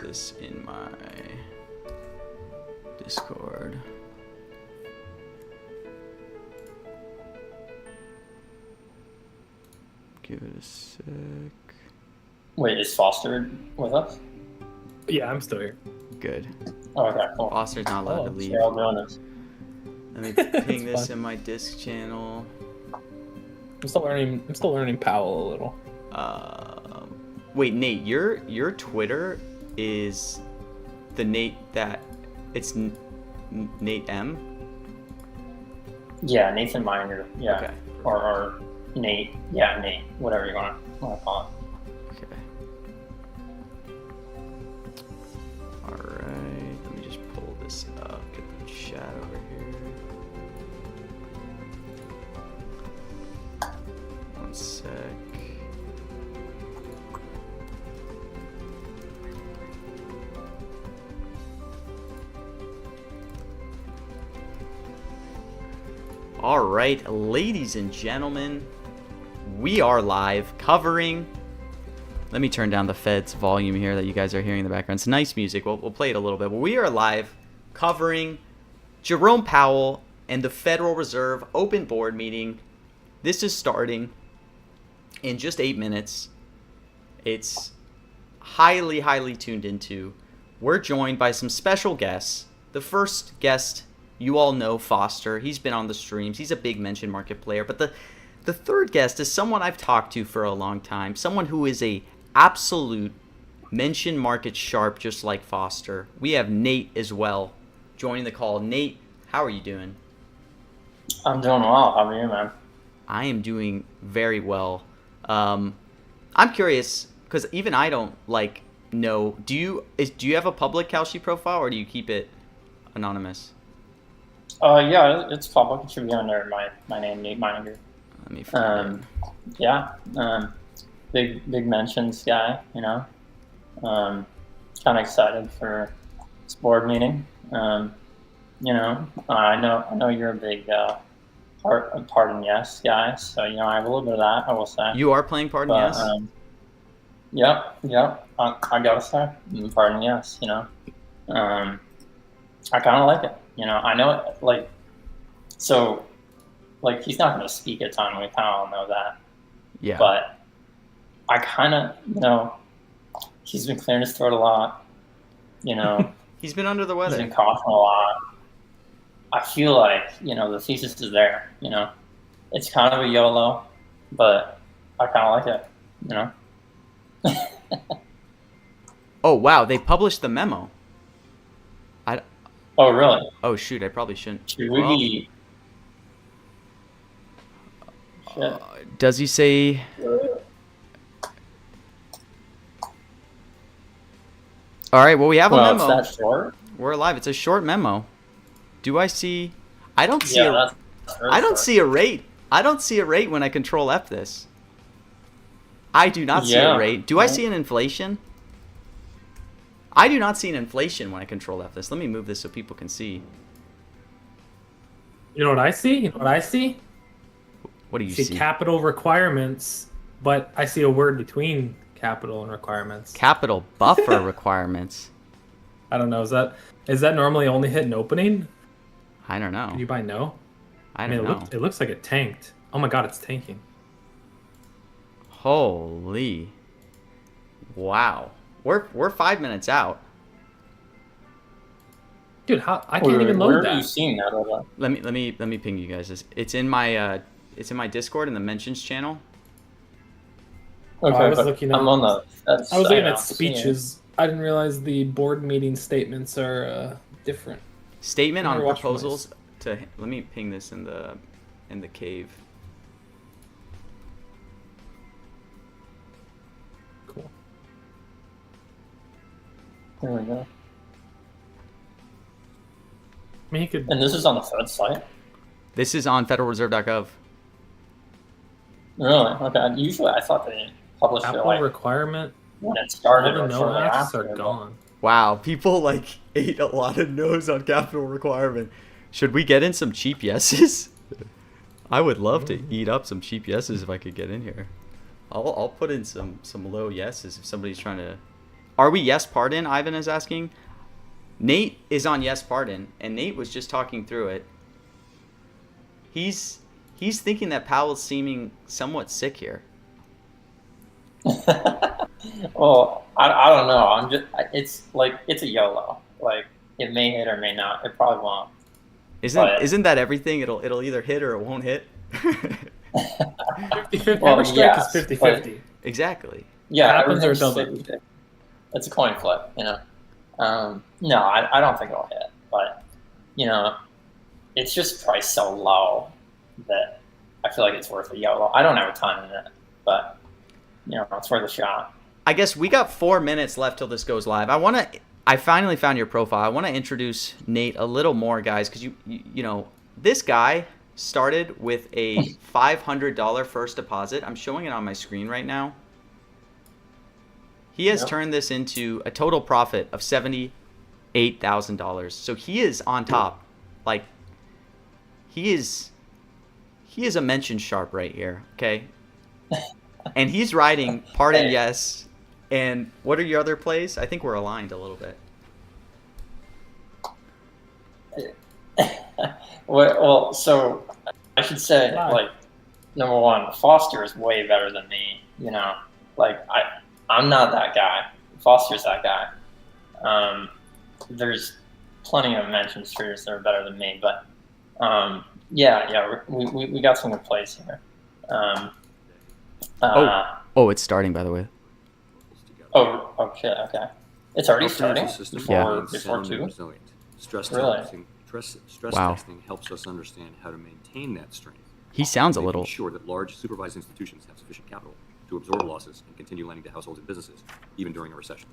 this in my Discord. Give it a sec. Wait, is Foster with us? Yeah, I'm still here. Good. Oh, okay, cool. Foster's not allowed to leave. We're all doing this. Let me ping this fun. in my disc channel. I'm still learning Powell a little. Wait, Nate, your Twitter is the Nate that it's Nate M. Yeah, Nathan Miner. Yeah, Okay. or Nate. Yeah, Nate. Whatever you want to call it. Okay. All right. Let me just pull this up. Get the chat over here. One sec. All right, ladies and gentlemen, we are live covering. Let me turn down the Fed's volume here that you guys are hearing in the background. It's nice music. We'll play it a little bit. But we are live covering Jerome Powell and the Federal Reserve open board meeting. This is starting in just 8 minutes. It's highly, highly tuned into. We're joined by some special guests. The first guest, you all know Foster. He's been on the streams. He's a big mention market player. But the third guest is someone I've talked to for a long time. Someone who is a absolute mention market sharp, just like Foster. We have Nate as well joining the call. Nate, how are you doing? I'm doing well. How are you, man? I am doing very well. I'm curious because even I don't know. Do you have a public Kalshi profile or do you keep it anonymous? Yeah, it's public. It should be under my name, Nate Miner. Let me find it. Yeah, big mentions guy. You know, kind of excited for this board meeting. You know, I know you're a big Pardon Yes guy, so you know I have a little bit of that. I will say. You are playing Pardon Yes? Yep. I gotta say, Pardon Yes. You know, I kind of like it. You know, I know it, so he's not going to speak a ton. We kind of all know that. Yeah. But I kind of, you know, he's been clearing his throat a lot. You know, he's been under the weather. He's been coughing a lot. I feel like, you know, the thesis is there. You know, it's kind of a YOLO, but I kind of like it. You know. Oh wow! They published the memo. Oh really? Oh shoot! I probably shouldn't. Should we? Does he say? All right. Well, we have a memo. It's that short? We're live. It's a short memo. Do I see? I don't see. Yeah, I don't see a rate. I don't see a rate when I control F this. I do not see a rate. Do I see an inflation? I do not see an inflation when I control F this. Let me move this so people can see. You know what I see? What do you see? Capital requirements, but I see a word between capital and requirements. Capital buffer requirements. I don't know. Is that normally only hit an opening? I don't know. Did you buy no? I don't know. It looks like it tanked. Oh my god, it's tanking. Holy. Wow. We're 5 minutes out. Dude, I can't even load where that. Are you seeing that? Let me ping you guys. It's in my Discord in the mentions channel. Okay, I was looking at. I'm on the. I was looking at speeches. I didn't realize the board meeting statements are different. Statement on proposals to. Let me ping this in the cave. Cool. There we go. I mean, you could. And this is on the Fed site? This is on federalreserve.gov. Really? Okay. Usually I thought they published it Capital requirement. when it started All or the no shortly asks after. are gone. Wow, people ate a lot of no's on capital requirement. Should we get in some cheap yeses? I would love to eat up some cheap yeses if I could get in here. I'll put in some low yeses if somebody's trying to. Are we yes pardon? Ivan is asking. Nate is on yes pardon, and Nate was just talking through it. He's thinking that Powell's seeming somewhat sick here. Well, I don't know. It's a YOLO. Like, it may hit or may not. It probably won't. Isn't that everything? It'll either hit or it won't hit. 50-50. Well, Every strike yes, is 50-50. Exactly. Yeah, Happens or everything's doesn't. 50-50. It's a coin flip, you know. No, I don't think it'll hit, but you know, it's just priced so low that I feel like it's worth a YOLO. I don't have a ton in it, but you know, it's worth a shot. I guess we got 4 minutes left till this goes live. I finally found your profile. I want to introduce Nate a little more, guys, because you know, this guy started with a $500 first deposit. I'm showing it on my screen right now. He has turned this into a total profit of $78,000. So he is on top. Like, he is a mention sharp right here, okay? And he's riding Pardon Yes. And what are your other plays? I think we're aligned a little bit. Well, so I should say, like, number one, Foster is way better than me. You know, like I'm not that guy. Foster's that guy. There's plenty of mention streeters that are better than me, but we got some good plays here. It's starting, by the way. Oh shit. Okay, it's already starting before two. Stress Really? testing helps us understand how to maintain that strength. He sounds a Making little. sure that large supervised institutions have sufficient capital to absorb losses and continue lending to households and businesses, even during a recession.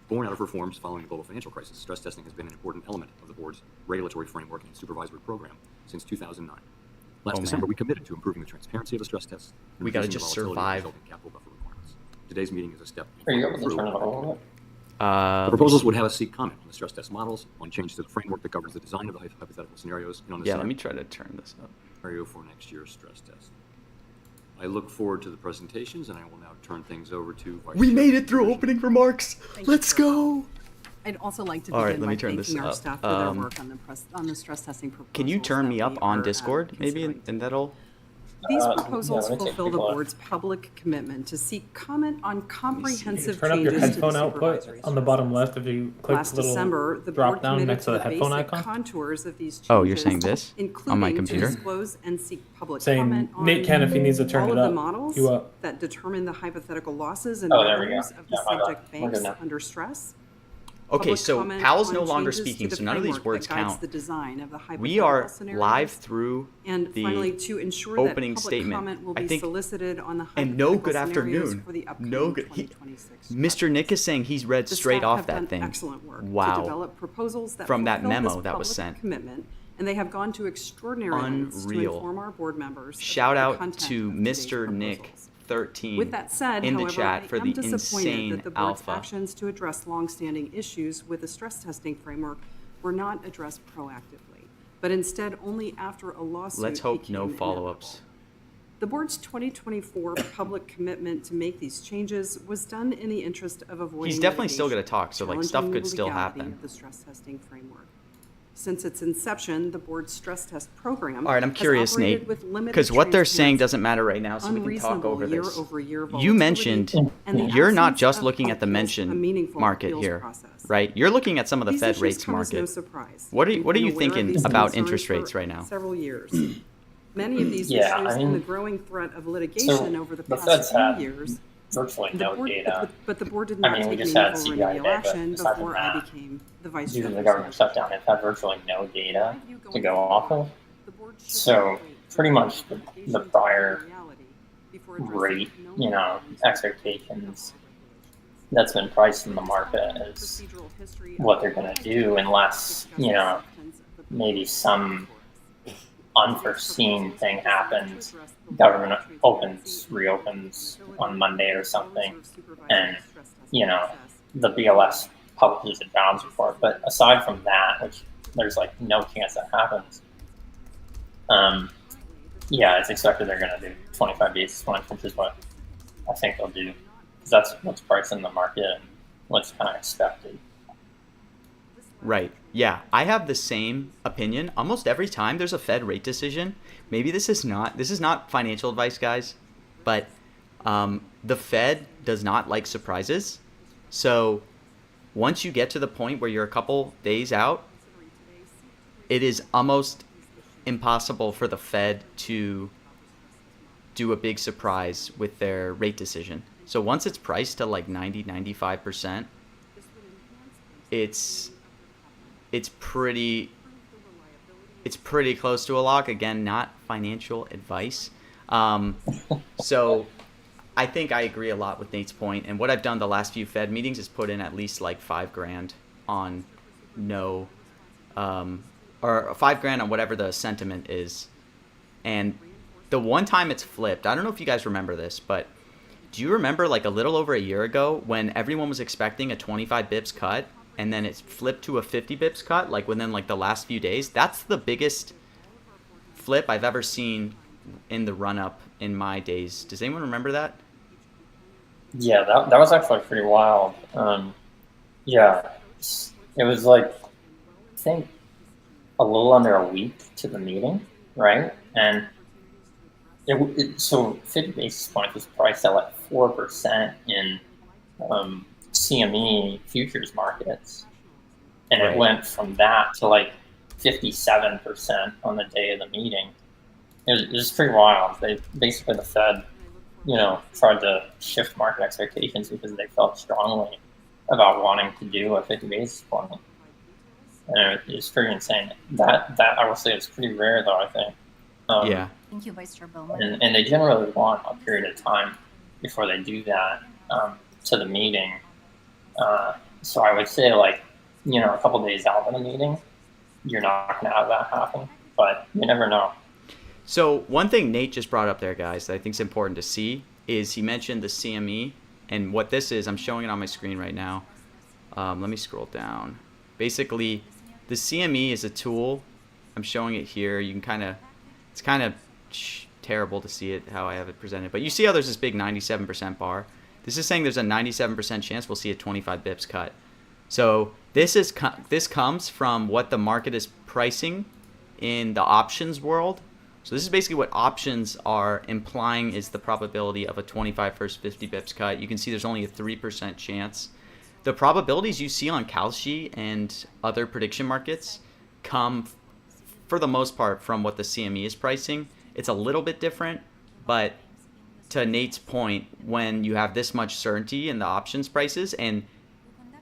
Born out of reforms following the global financial crisis, stress testing has been an important element of the board's regulatory framework and supervisory program since 2009. Last December, we committed to improving the transparency of the stress tests. And We gotta reducing the just volatility survive. resulting capital buffer requirements. Today's meeting is a step. Are you able to through turn it that on? commitment. The proposals would have us seek comment on the stress test models, on changes to the framework that governs the design of the hypothetical scenarios, and on the Yeah, let me try to turn this up. scenario for next year's stress test. I look forward to the presentations, and I will now turn things over to Vice We Chair made it through Division. opening remarks. Let's go. I'd also like to All right, begin let by me turn this thanking our up. staff for their work on the stress testing proposals. Can you turn me that up we on are, Discord, maybe, considering and that'll. These Yeah, proposals let me take fulfill the people out. board's public commitment to seek comment on comprehensive Turn up your changes to headphone the output supervisory on the stress bottom test. left if you click Last the little December, the drop board down committed next to to the the headphone basic icon. contours of these changes. Oh, you're saying this? Including On my computer? to disclose and seek public Saying comment on Nate can if he needs to turn all it of the up. models You up. that determine the hypothetical losses and Oh, there we go. revenues of the Yeah, my bad. subject We're banks good now. under stress. Okay, Public so comment Powell's on no longer changes to speaking, the so none of these framework words that guides count. the design of the We are hypothetical scenarios. live through And the finally, to ensure opening that public statement. comment will I be think- solicited on the and no hypothetical good scenarios afternoon. for the upcoming No good. 2026 Mr. Nick is saying he's read the straight staff off have that done thing. excellent work to Wow. develop proposals that From that fulfill memo this that was public sent. commitment, and they have gone to extraordinary lengths to Unreal. inform our board members. about Shout the out content to of today's Mr. Nick proposals. 13 With that said, in the however, chat I for am the disappointed insane that the board's alpha. actions to address longstanding issues with the stress testing framework were not addressed proactively, but instead only after a lawsuit. Let's hope no became follow-ups. The board's 2024 public commitment to make these changes was done in the interest of avoiding. He's definitely still litigation, gonna talk, so, like, stuff challenging could the still legality happen. of the stress testing framework. Since its inception, the board's stress test program. All right, I'm has curious, operated Nate, with limited because what they're saying transparency, doesn't matter right now, so we can talk unreasonable over this. year-over-year You volatility, mentioned and the you're not absence just of looking at the appeals- a mention meaningful market appeals here, process. right? You're looking at some of the These Fed issues rates come as no market. surprise. What are We've you been aware of thinking these about concerns interest for rates right now? Several years. Many of these Yeah, issues I mean, and the growing threat of litigation over the the past Fed's had few years. virtually The no board, data. but the board did I not mean, we take just had meaningful CPI remedial data, action aside from before I that, became the vice Due chair. to the government shutdown, they've had virtually no data to go off of. So pretty much the prior rate, you know, expectations that's been priced in the market is what they're going to do unless, you know, maybe some unforeseen thing happens. Government reopens on Monday or something, and, you know, the BLS publishes a jobs report. But aside from that, which there's like no chance that happens, yeah, it's expected they're going to do 25 basis points, which is what I think they'll do. Because that's what's priced in the market. what's kind of expected. Right. Yeah, I have the same opinion. Almost every time there's a Fed rate decision, maybe this is not financial advice, guys, but the Fed does not like surprises. So once you get to the point where you're a couple days out, it is almost impossible for the Fed to do a big surprise with their rate decision. So once it's priced to like 90-95%, it's pretty close to a lock. Again, not financial advice. So I think I agree a lot with Nate's point. And what I've done the last few Fed meetings is put in at least like $5,000 on no, or $5,000 on whatever the sentiment is. And the one time it's flipped, I don't know if you guys remember this, but do you remember like a little over a year ago when everyone was expecting a 25 bips cut and then it flipped to a 50 bips cut like within like the last few days? That's the biggest flip I've ever seen in the run up in my days. Does anyone remember that? Yeah, that was actually pretty wild. Yeah, it was like, I think a little under a week to the meeting, right? And so 50 basis points was priced at like 4% in CME futures markets. And Right. it went from that to like 57% on the day of the meeting. It was pretty wild. Basically the Fed, tried to shift market expectations because they felt strongly about wanting to do a 50 basis point. And it was pretty insane. That I will say is pretty rare though, I think. Yeah. Thank you, Vice Chair Bowman. And they generally want a period of time before they do that to the meeting. So I would say like, a couple days out of the meeting, you're not going to have that happen, but you never know. So one thing Nate just brought up there, guys, that I think is important to see is he mentioned the CME, and what this is, I'm showing it on my screen right now. Let me scroll down. Basically, the CME is a tool. I'm showing it here. You can it's kind of terrible to see it how I have it presented, but you see how there's this big 97% bar. This is saying there's a 97% chance we'll see a 25 bips cut. So this comes from what the market is pricing in the options world. So this is basically what options are implying is the probability of a 25 first 50 bips cut. You can see there's only a 3% chance. The probabilities you see on Kalshi and other prediction markets come for the most part from what the CME is pricing. It's a little bit different, but to Nate's point, when you have this much certainty in the options prices, and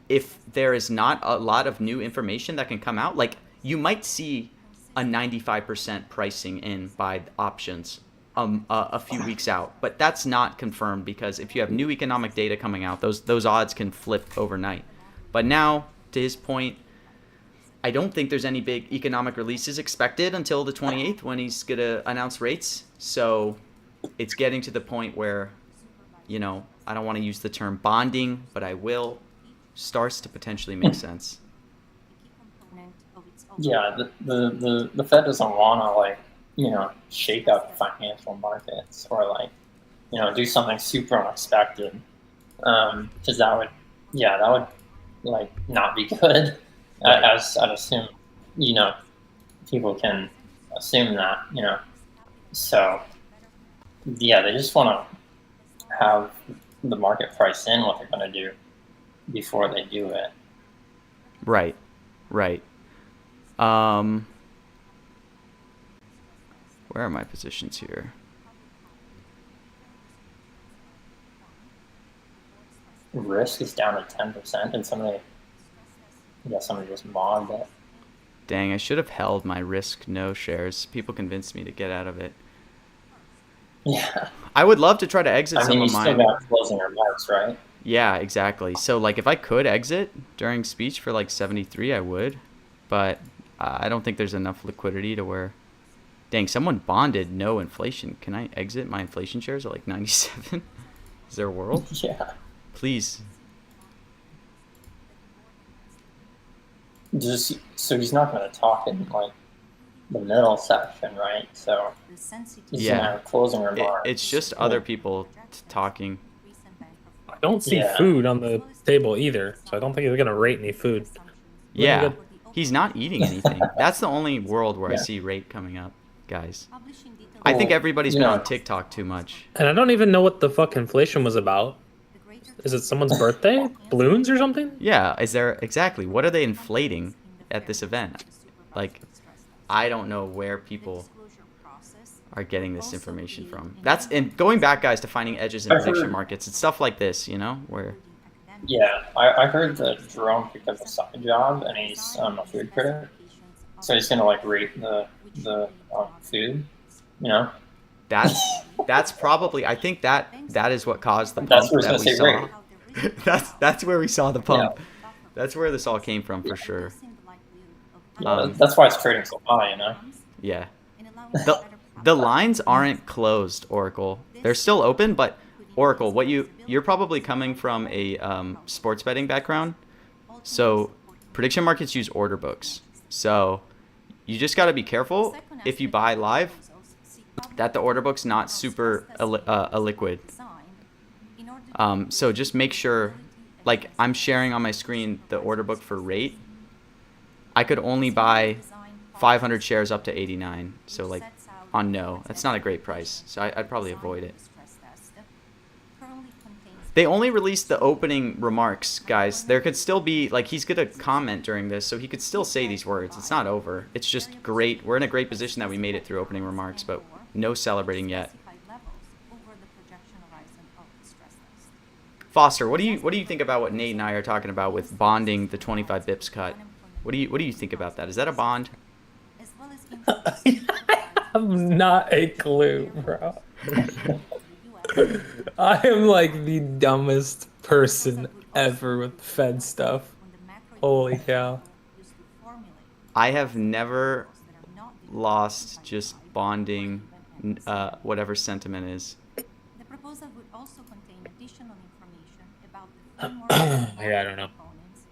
if there is not a lot of new information that can come out, like you might see a 95% pricing in by options a few weeks out, but that's not confirmed because if you have new economic data coming out, those odds can flip overnight. But now, to his point, I don't think there's any big economic releases expected until the 28th when he's going to announce rates. So it's getting to the point where, I don't want to use the term bonding, but I will, starts to potentially make sense. Yeah, the Fed doesn't want to shake up financial markets or do something super unexpected, because that would not be good. Right. As I'd assume, people can assume that, So yeah, they just want to have the market price in what they're going to do before they do it. Right. Where are my positions here? Risk is down to 10%, and somebody just mobbed it. Dang, I should have held my risk no shares. People convinced me to get out of it. Yeah. I would love to try to exit some you of still mine. got closing remarks, right? Yeah, exactly. So if I could exit during speech for 73, I would, but I don't think there's enough liquidity to where. Dang, someone bonded no inflation. Can I exit my inflation shares at 97? Is there a world? Yeah. Please. So he's not going to talk in the middle section, right? So he's going to have closing remarks. It's just other people talking. don't see Yeah. food on the table either, so I don't think he's gonna rate any food. Yeah, Good. he's not eating anything. That's the only world where I Yeah. see rate coming up, guys. I think Well, everybody's you been know, on TikTok too much. And I don't even know what the fuck inflation was about. Is it someone's birthday? Balloons or something? Yeah, is there exactly what are they inflating at this event? Like, I don't know where people are getting this information from. That's and going back, guys, to finding edges in I've prediction heard- markets. It's stuff like this, where Yeah, I heard that Jerome picked up a side job and he's a food critic, so he's gonna like rate the food, you know. that's probably I think that is what caused the That's pump where it's that gonna we say saw. rate. that's where we saw the pump. That's where this all came from for sure. Yeah, that's why it's trading so high, you know. Yeah. The lines aren't closed, Oracle. They're still open, but Oracle, you're probably coming from a sports betting background. So prediction markets use order books. So you just got to be careful if you buy live that the order book's not super illiquid. So just make sure, like I'm sharing on my screen the order book for rate. I could only buy 500 shares up to 89. So like on no, that's not a great price. So I'd probably avoid it. They only released the opening remarks, guys. There could still be, like, he's going to comment during this, so he could still say these words. It's not over. It's just great. We're in a great position that we made it through opening remarks, but no celebrating yet. Foster, what do you think about what Nate and I are talking about with bonding the 25 bips cut? What do you think about that? Is that a bond? I have not a clue, bro. I am like the dumbest person ever with Fed stuff. Holy cow. I have never lost just bonding whatever sentiment is. The proposal would also contain additional information about the framework Yeah, I don't know. components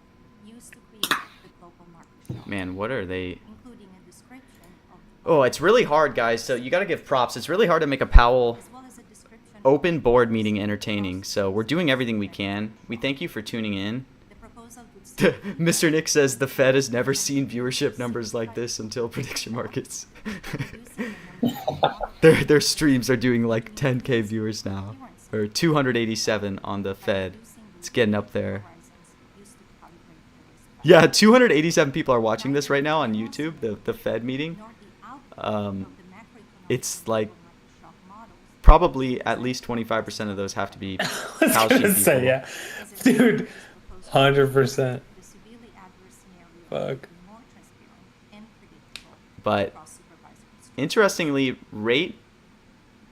used to create the global market shock, Man, what are they? including a description of Oh, it's really hard, guys. So you got to give props. It's really hard to make a Powell as well as a description open board meeting entertaining. So we're doing everything we can. We thank you for tuning in. the proposal would state Mr. Nick says the Fed has never seen viewership numbers like this until prediction markets. Their streams are doing like 10K viewers now, or 287 on the Fed. It's getting up there. Yeah, 287 people are watching this right now on YouTube, the Fed meeting. It's like probably at least 25% of those have to be I was Powell gonna sheet say, people. yeah. Dude, 100%. Fuck. But interestingly, rate,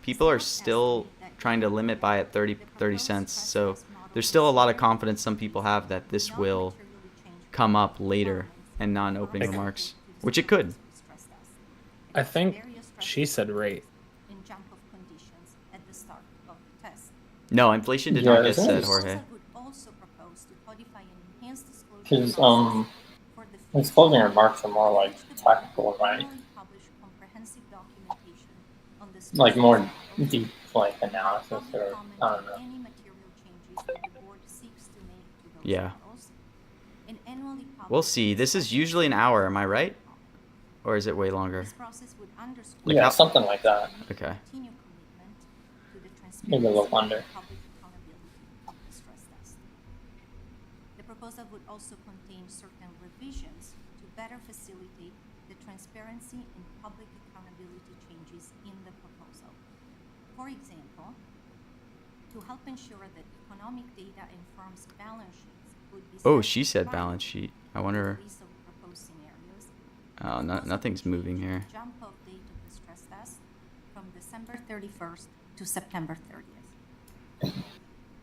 people are still trying to limit by at 30 cents. So there's still a lot of confidence some people have that this will come up later and non-opening remarks, which it could. I think she said rate. in jump of conditions at the start of the test. No, inflation did Yeah, not get it said, is. Jorge. Would also propose to codify an enhanced disclosure His process for the his closing remarks are more like tactical, right? annually published comprehensive documentation on the Like more specific deep like analysis public or comment I on don't know. any material changes that the board seeks to make to those Yeah. models, and annually We'll publish see. This is usually an hour, am I right? Or is it way longer? This process would underscore Like Yeah, how- something like that. Okay. continued commitment to the Maybe a little transparency under. and public accountability of the stress test. The proposal would also contain certain revisions to better facilitate the transparency and public accountability changes in the proposal. For example, to help ensure that economic data and firms' balance sheets would be Oh, set she said prior balance sheet. I to the wonder. release of proposed scenarios. Oh, nothing's moving here. Jump off date of the stress test from December 31st to September 30th.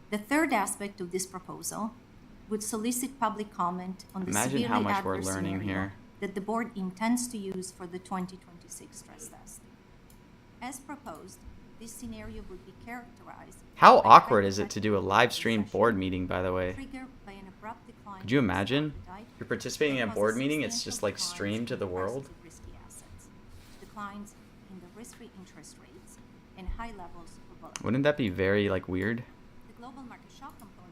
The third aspect of this proposal would solicit public comment on the Imagine severely how much we're adverse learning scenario here. that the board intends to use for the 2026 stress test. As proposed, this scenario would be characterized How by awkward is it to do a hypothetical live stream recession board meeting, by the way? triggered by an abrupt decline Could you in risk imagine? appetite You're participating in a because board of meeting, it's substantial just like declines streamed to in the prices world. of risky assets, declines in the risk-free interest rates, and high levels of volatility. Wouldn't that be very like weird? The global market shock component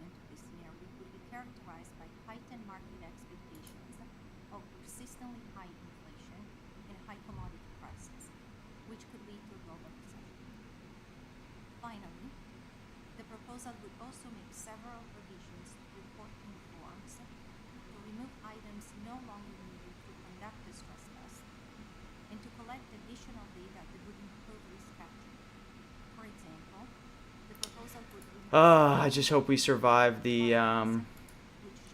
also make several revisions to reporting forms to remove items no longer needed to conduct the stress test and to collect additional data that would improve risk capture. For example, the proposal would remove I just hope we survive the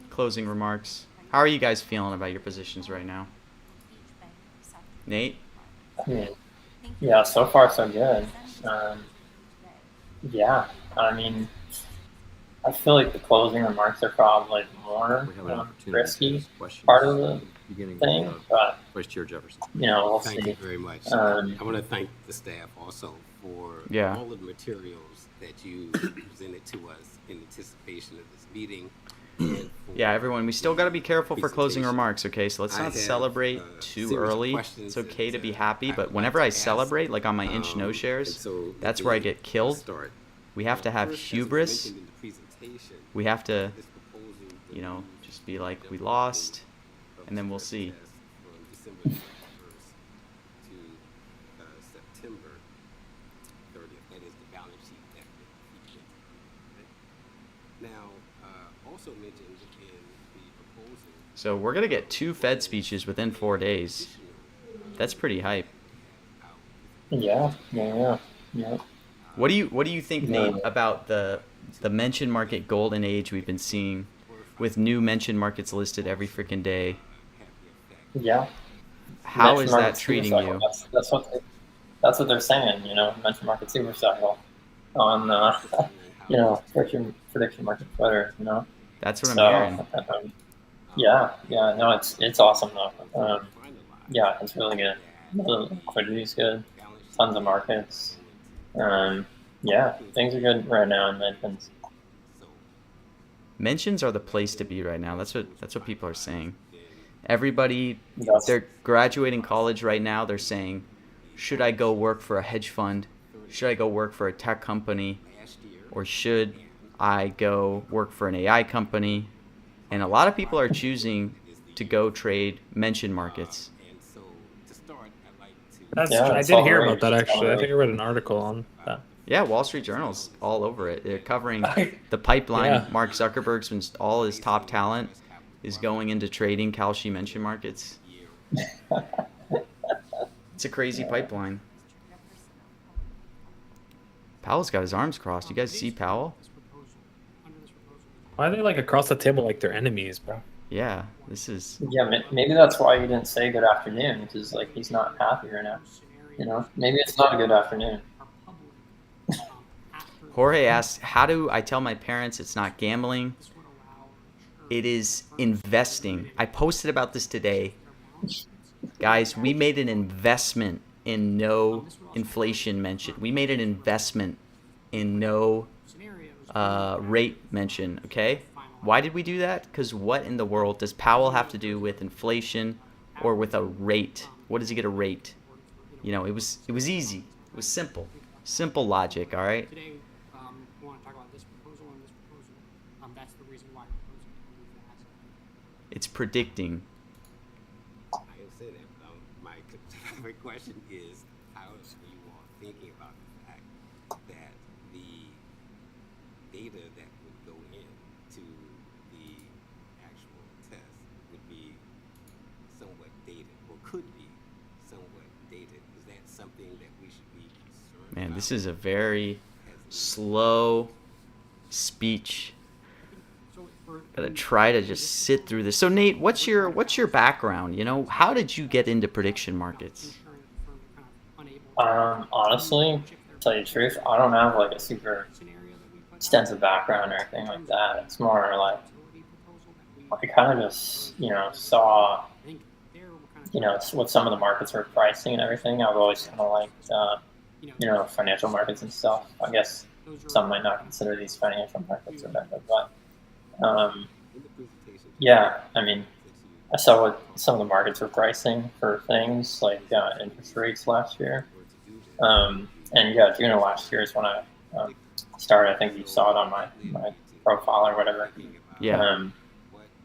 closing remarks. How are you guys feeling about your positions right now? each bank subject. Nate? I mean, yeah, so far so good. Yeah, I mean, I feel like the closing remarks are probably more We have an opportunity to risky ask questions, part of the beginning thing, with but Vice Chair Jefferson. we'll Thank see. you very much. Um, I want to thank the staff also for Yeah. all of the materials that you presented to us in anticipation of this meeting. And for Yeah, everyone, we still got to be careful for closing presentation. remarks, okay? So let's I not have, celebrate a too series of early. questions It's okay to that, be happy, I but would whenever like I to ask. celebrate, like on my inch no and shares, so that's let where I me get killed. Start. We have to have First, as was hubris. mentioned in the presentation, We have to, this proposal you know, removes just be like, we the lost, of and then we'll stress see. test from December 31st to September 30th. That is the balance sheet that would feature. Now, also mentioned in the proposal. So we're going to get 2 Fed speeches within 4 days. That's pretty hype. yeah. What do you think, Yeah. Nate, about the mention market golden age we've been seeing with new mention markets listed every freaking day? Yeah. How Mention is market that treating super cycle. you? That's what they're saying. Mention market super cycle on prediction market Twitter. That's what I'm So hearing. yeah, no, it's awesome though. Yeah, it's really good. The liquidity is good. Tons of markets. Yeah, things are good right now in mentions. Mentions are the place to be right now. That's what people are saying. Everybody, That's, they're graduating college right now. They're saying, should I go work for a hedge fund? Should I go work for a tech company? Or should I go work for an AI company? And a lot of people are choosing to go trade mention markets. That's Yeah, I it's did all hear the about that rage. actually. I think I read an article on that. Yeah, Wall Street Journal's all over it. They're covering the pipeline. Yeah. Mark Zuckerberg's been all his top talent is going into trading Kalshi mention markets. It's a crazy pipeline. Powell's got his arms crossed. You guys see Powell? Why are they like across the table like they're enemies, bro? Yeah, this is. Yeah, maybe that's why he didn't say good afternoon, because like he's not happy right now. Maybe it's not a good afternoon. Jorge asks, how do I tell my parents it's not gambling? It is investing. I posted about this today. Guys, we made an investment in no inflation mention. We made an investment in no rate mention, okay? Why did we do that? Because what in the world does Powell have to do with inflation or with a rate? What does he get a rate? It was easy. It was simple. Simple logic, all right? Today, we want to talk about this proposal and this proposal. That's the reason why we're proposing to remove the asset. It's predicting. I can say that. My question is, how are you all thinking about the fact that the data that would go into the actual test would be somewhat dated, or could be somewhat dated? Is that something that we should be concerned about? Man, this is a very slow speech. Gotta try to just sit through this. So Nate, what's your background? How did you get into prediction markets? Honestly, to tell you the truth, I don't have like a super extensive background or anything like that. It's more like I kind of just saw what some of the markets were pricing and everything. I've always kind of liked financial markets and stuff. I guess some might not consider these financial markets or whatever, but yeah, I mean, I saw what some of the markets were pricing for things like interest rates last year. And yeah, June of last year is when I started. I think you saw it on my profile or whatever. Yeah.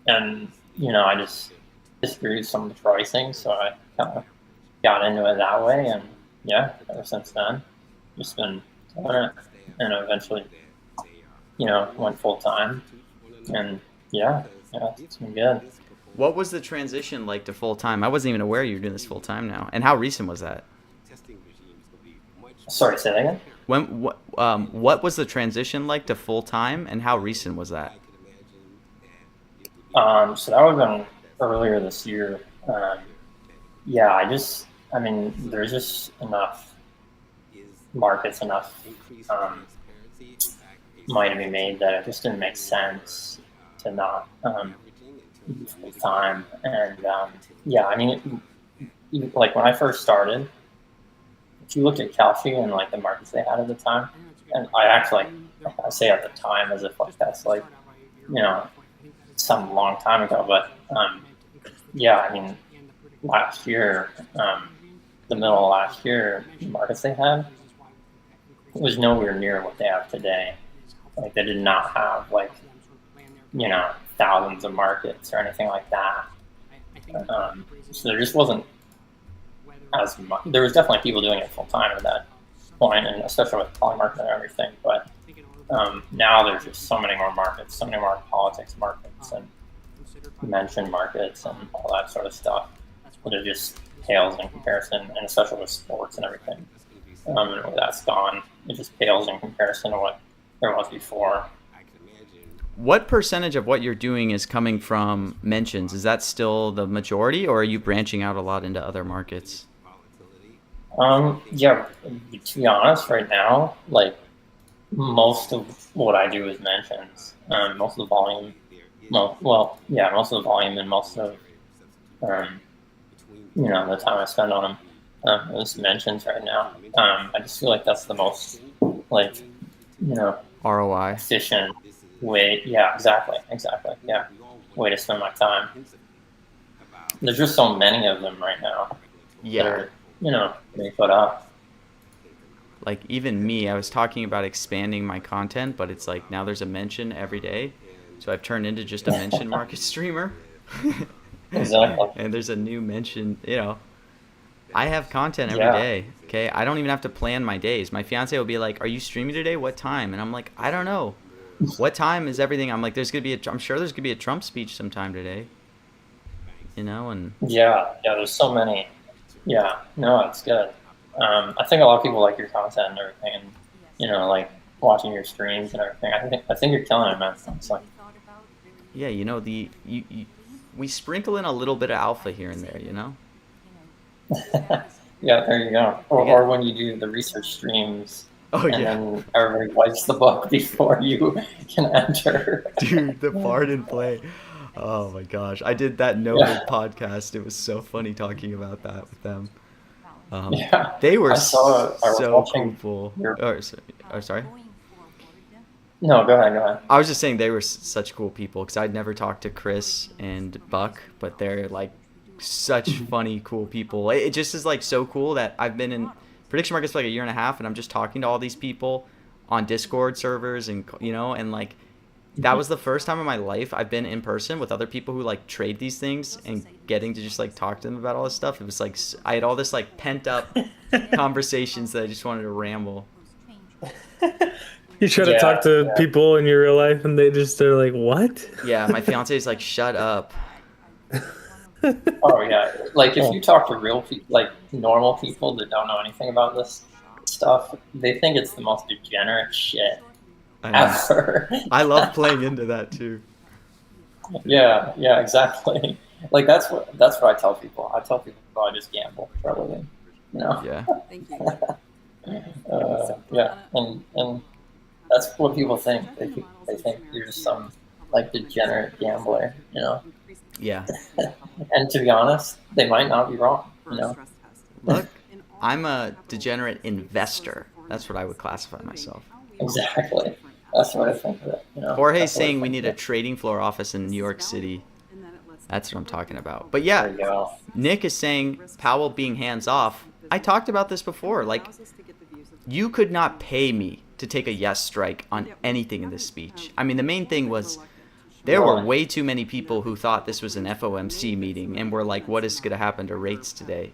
And I just disagreed with some of the pricing, so I kind of got into it that way. And yeah, ever since then, just been doing it. And eventually, went full time, and yeah, it's been good. What was the transition like to full time? I wasn't even aware you were doing this full time now. And how recent was that? Sorry, say that again. What was the transition like to full time, and how recent was that? So that would have been earlier this year. Yeah, I mean, there's just enough markets, enough money to be made that it just didn't make sense to not do full time. And yeah, I mean, like when I first started, if you looked at Kalshi and like the markets they had at the time, and I actually I say at the time as if like that's like some long time ago, but yeah, I mean, last year, the middle of last year, the markets they had was nowhere near what they have today. Like they did not have like thousands of markets or anything like that. So there just wasn't as much. There was definitely people doing it full time at that point, and especially with poly market and everything. But now there's just so many more markets, so many more politics markets and mention markets and all that sort of stuff. But it just pales in comparison, and especially with sports and everything. And where that's gone, it just pales in comparison to what there was before. What percentage of what you're doing is coming from mentions? Is that still the majority, or are you branching out a lot into other markets? Yeah, to be honest, right now, like most of what I do is mentions. Most of the volume, most of the volume and most of the time I spend on them is mentions right now. I just feel like that's the most like ROI. efficient way. Yeah, exactly. Yeah, way to spend my time. There's just so many of them right now. Yeah. That are, they put up. Like even me, I was talking about expanding my content, but it's like now there's a mention every day. So I've turned into just a mention market streamer. Exactly. And there's a new mention, I have content every Yeah. day. Okay. I don't even have to plan my days. My fiance will be like, "Are you streaming today? What time?" And I'm like, "I don't know. What time is everything?" I'm like, I'm sure there's gonna be a Trump speech sometime today. And Yeah, there's so many. Yeah, no, it's good. I think a lot of people like your content and everything, and like watching your streams and everything. I think you're killing it, man. It's like, yeah, we sprinkle in a little bit of alpha here and there, yeah, there you go. Or, Yeah. or when you do the research streams, Oh and yeah. then everybody wipes the book before you can enter. Dude, the part and play. Oh my gosh. I did that Noble podcast. It was so funny talking about that with them. Yeah, They were I saw it. I was so watching cool. your- Sorry. No, go ahead. I was just saying they were such cool people because I'd never talked to Chris and Buck, but they're like such funny, cool people. It just is like so cool that I've been in prediction markets for like a year and a half, and I'm just talking to all these people on Discord servers, and and like that was the first time in my life I've been in person with other people who like trade these things, and getting to just like talk to them about all this stuff. It was like I had all this like pent up conversations that I just wanted to ramble. You try to Yeah, talk to people in your real life, and they're like, "What?" Yeah, my fiance is like, "Shut up." Oh yeah, like if you talk to real people, like normal people that don't know anything about this stuff, they think it's the most degenerate shit I know. ever. I love playing into that too. Yeah, exactly. Like that's what I tell people. I tell people I just gamble for a living. Yeah. Thank you. Yeah, and that's what people think. They think you're just some like degenerate gambler, Yeah. And to be honest, they might not be wrong. Look, I'm a degenerate investor. That's what I would classify myself. Exactly. That's what I think of it. Jorge's That's what I saying we think need of a it. trading floor office in New York City. That's what I'm talking about. But There yeah, you go. Nick is saying Powell being hands off. I talked about this before. Like, you could not pay me to take a yes strike on anything in this speech. I mean, the main thing was there were way too many people who thought this was an FOMC meeting and were like, what is going to happen to rates today?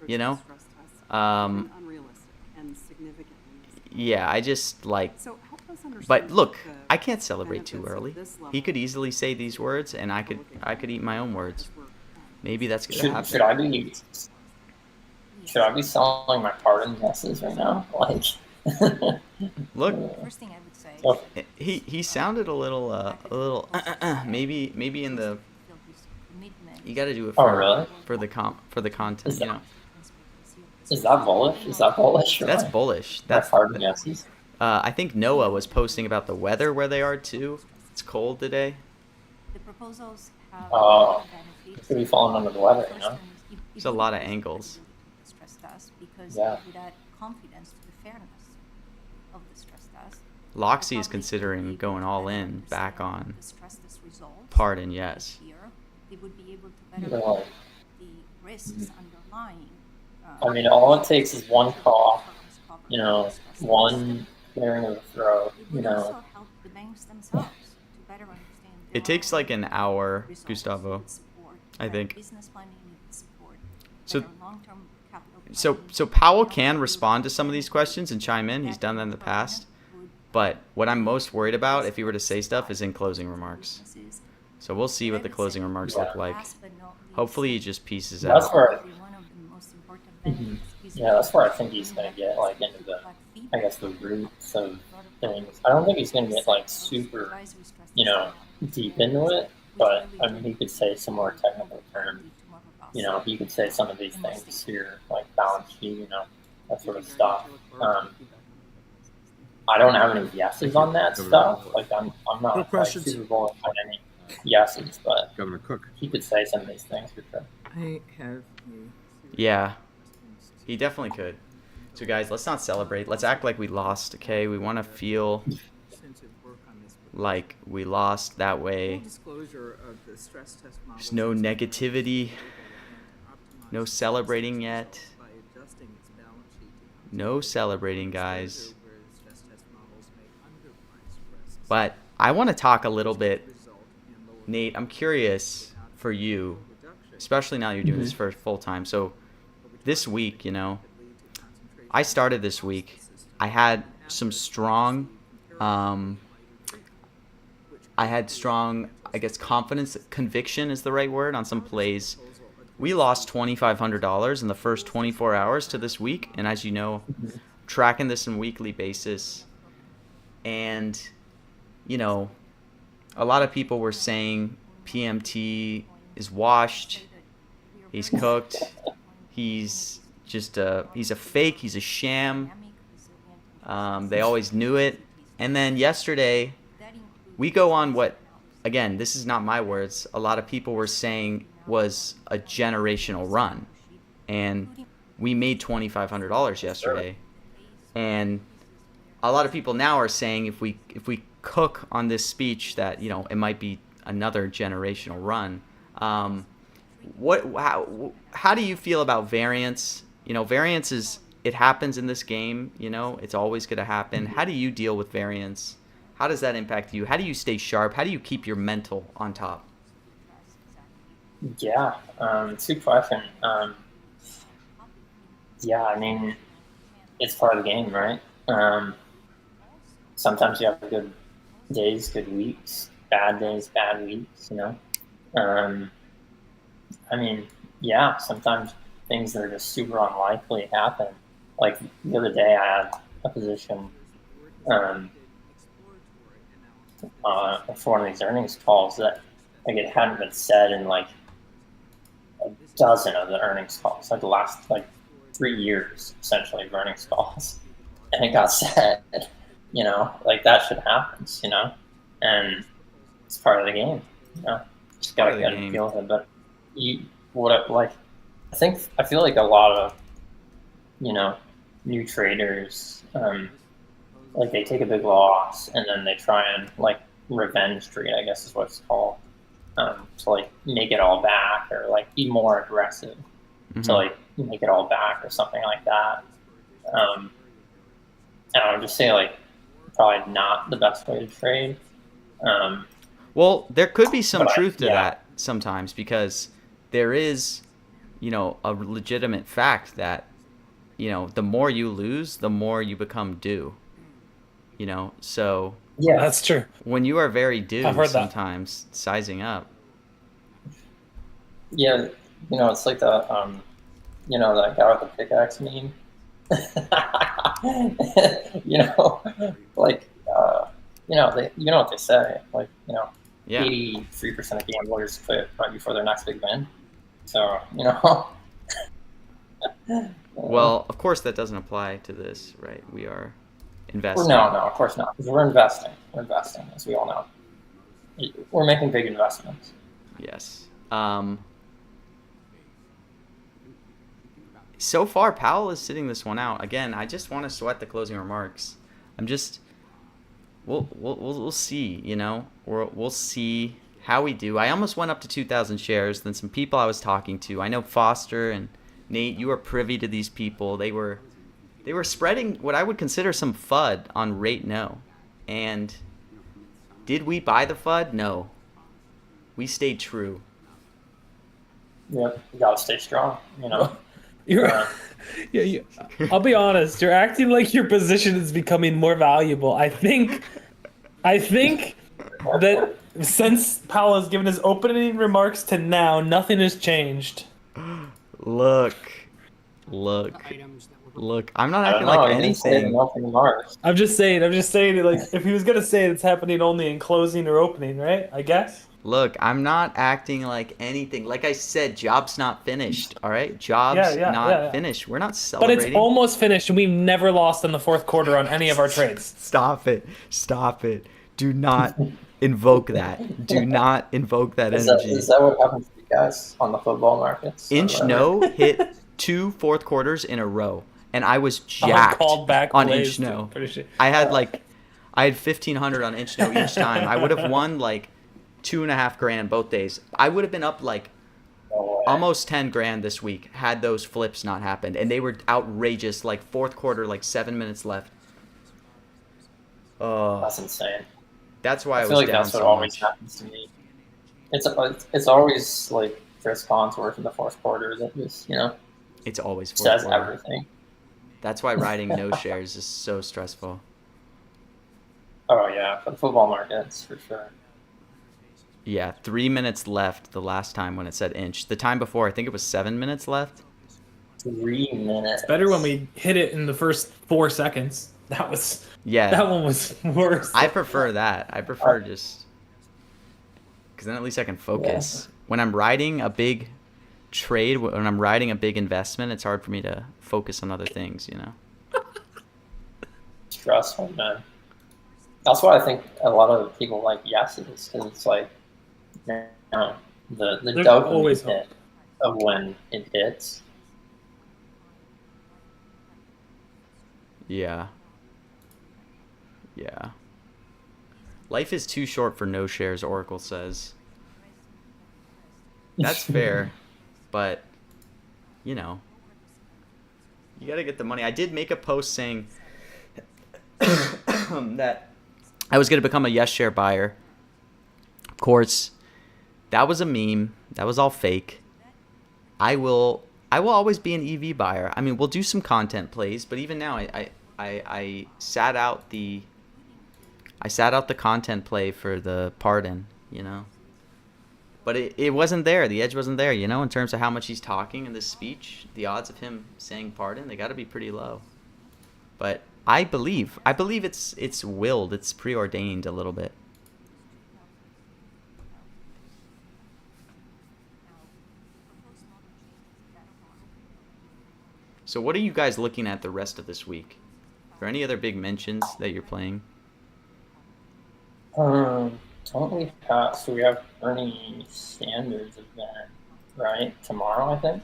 Yeah, I just like, But look, I can't the celebrate too benefits of early. this level He could easily say these words, and I could eat my own words. Maybe that's gonna happen. Should I be selling my pardon guesses right now? Like, Look, First thing I would say. Oh. he sounded a little maybe in the. You got to do it Oh, for really? for the content, you know. Is that bullish? Is that bullish? That's bullish. My That's pardon guesses. I think Noah was posting about the weather where they are too. It's cold today. The proposals have Oh, benefits. could be falling under the weather, you know? There's a lot of angles. Stress test because Yeah. it would add confidence to the fairness of the stress test. Loxy is considering going all in back on The stress test results pardon, yes. here, they would be able to better Really? the risks underlying. I mean, all it takes is one cough, you know, one clearing of the throat, It you would know. also help the banks themselves to better understand It takes like an hour, results Gustavo. with support, I better think. business planning with support, So- better long-term capital So planning, Powell can respond to some of these questions and chime in. He's done that in the past. would But what I'm most worried about, if he were to say stuff, is in closing remarks. businesses. So we'll see what the closing remarks look like. Last but not least, Hopefully he just pieces That's out. where, probably one of the most important benefits is yeah, that's where I think he's going to get, like, into the, I guess, the roots of things. I don't think he's going to get, like, super, you know, deep into it, but, I mean, he could say some more technical terms. You know, he could say some of these things here, like balance sheet, you know, that sort of stuff. I don't have any yeses on that stuff. Like, I'm not like, super bullish on any yeses, but Governor Cook. he could say some of these things for sure. I have Yeah, he definitely could. So guys, let's not celebrate. Let's act like we lost, okay? We want to feel like we lost. That way disclosure of the stress test there's no negativity, no celebrating yet. No celebrating, guys. But I want to talk a little bit, Nate, I'm curious for you, especially now you're doing this for full time. So this week, you know, I started this week. I had some strong, I guess confidence, conviction is the right word on some plays. We lost $2,500 in the first 24 hours to this week. And as you know, tracking this on a weekly basis. And, you know, a lot of people were saying PMT is washed. He's cooked. He's just he's a fake. He's a sham. They always knew it. And then yesterday, we go on what, again, this is not my words. A lot of people were saying was a generational run. And we made $2,500 yesterday. And a lot of people now are saying if we cook on this speech that, you know, it might be another generational run. How do you feel about variance? You know, variance is, it happens in this game, you know, it's always going to happen. How do you deal with variance? How does that impact you? How do you stay sharp? How do you keep your mental on top? Yeah, it's a good question. Yeah, I mean, it's part of the game, right? Sometimes you have good days, good weeks, bad days, bad weeks, you know? I mean, yeah, sometimes things that are just super unlikely happen. Like the other day, I had a position for one of these earnings calls that like it hadn't been said in like a dozen of the earnings calls, like the last like 3 years essentially of earnings calls, and it got said. You know, like that shit happens. You know, and it's part of the game. You know, just gotta get a feel of it. But I feel like a lot of, you know, new traders, like they take a big loss and then they try and like revenge trade, I guess is what it's called, to like make it all back or like be more aggressive to like make it all back or something like that. And I would just say like probably not the best way to trade. Well, there could be some truth to yeah. that sometimes, because there is, you know, a legitimate fact that, you know, the more you lose, the more you become due. So Yeah, That's true. when you are very due, I've heard that. sometimes sizing up. yeah. It's like that guy with the pickaxe meme. you know, like you know what they say, like Yeah. 83% of gamblers quit right before their next big win. So Well, of course that doesn't apply to this, right? We are investing. no, of course not, because we're investing. We're investing, as we all know. We're making big investments. Yes. So far, Powell is sitting this one out. Again, I just want to sweat the closing remarks. We'll see. We'll see how we do. I almost went up to 2,000 shares. Then some people I was talking to. I know Foster and Nate. You are privy to these people. They were spreading what I would consider some FUD on rate no. And did we buy the FUD? No. We stayed true. Yep, you gotta stay strong. You're, Uh, I'll be honest. You're acting like your position is becoming more valuable. I think that since Powell has given his opening remarks to now, nothing has changed. Look. The items that were Look. I'm not I acting don't know. like He didn't say anything. nothing in Mars. I'm just saying that, like, if he was gonna say it, it's happening only in closing or opening, right? I guess. Look, I'm not acting like anything. Like I said, job's not finished. All right, job's not finished. We're not But celebrating. it's almost finished, and we've never lost in the fourth quarter on any of our trades. Stop it! Do not invoke that. Do not invoke that energy. Is that what happens to you guys on the football markets? Inch no hit 2 fourth quarters in a row, and I was jacked Called back on plays, Inch no. too, pretty sure. I had 1,500 on Inch no each time. I would have won like $2,500 both days. I would have been up like almost 10 grand this week had those flips not happened, and they were outrageous. Like fourth quarter, like 7 minutes left. Oh, That's insane. that's why I I was feel like down that's what so always much. happens to me. It's always like Chris Collinsworth in the fourth quarter that just It's always fourth says quarter. everything. That's why riding no shares is so stressful. Oh yeah, for the football markets for sure. Yeah, 3 minutes left the last time when it said inch. The time before, I think it was 7 minutes left. 3 minutes. Better when we hit it in the first 4 seconds. That Yeah, one was worse. I prefer that. I prefer just because then at least I can focus. When I'm riding a big trade, when I'm riding a big investment, it's hard for me to focus on other things. Stressful, man. That's why I think a lot of people like yeses, because it's like the There's dopamine always hit of when it hits. Yeah. Life is too short for no shares, Oracle says. That's fair, but you gotta get the money. I did make a post saying that I was gonna become a yes share buyer. Of course, that was a meme. That was all fake. I will always be an EV buyer. I mean, we'll do some content plays, but even now, I sat out the content play for the pardon, But it wasn't there. The edge wasn't there, in terms of how much he's talking in this speech. The odds of him saying pardon, they got to be pretty low. But I believe it's willed, it's preordained a little bit. So what are you guys looking at the rest of this week? Are there any other big mentions that you're playing? Don't we have? So we have Bernie Sanders event, right? Tomorrow, I think.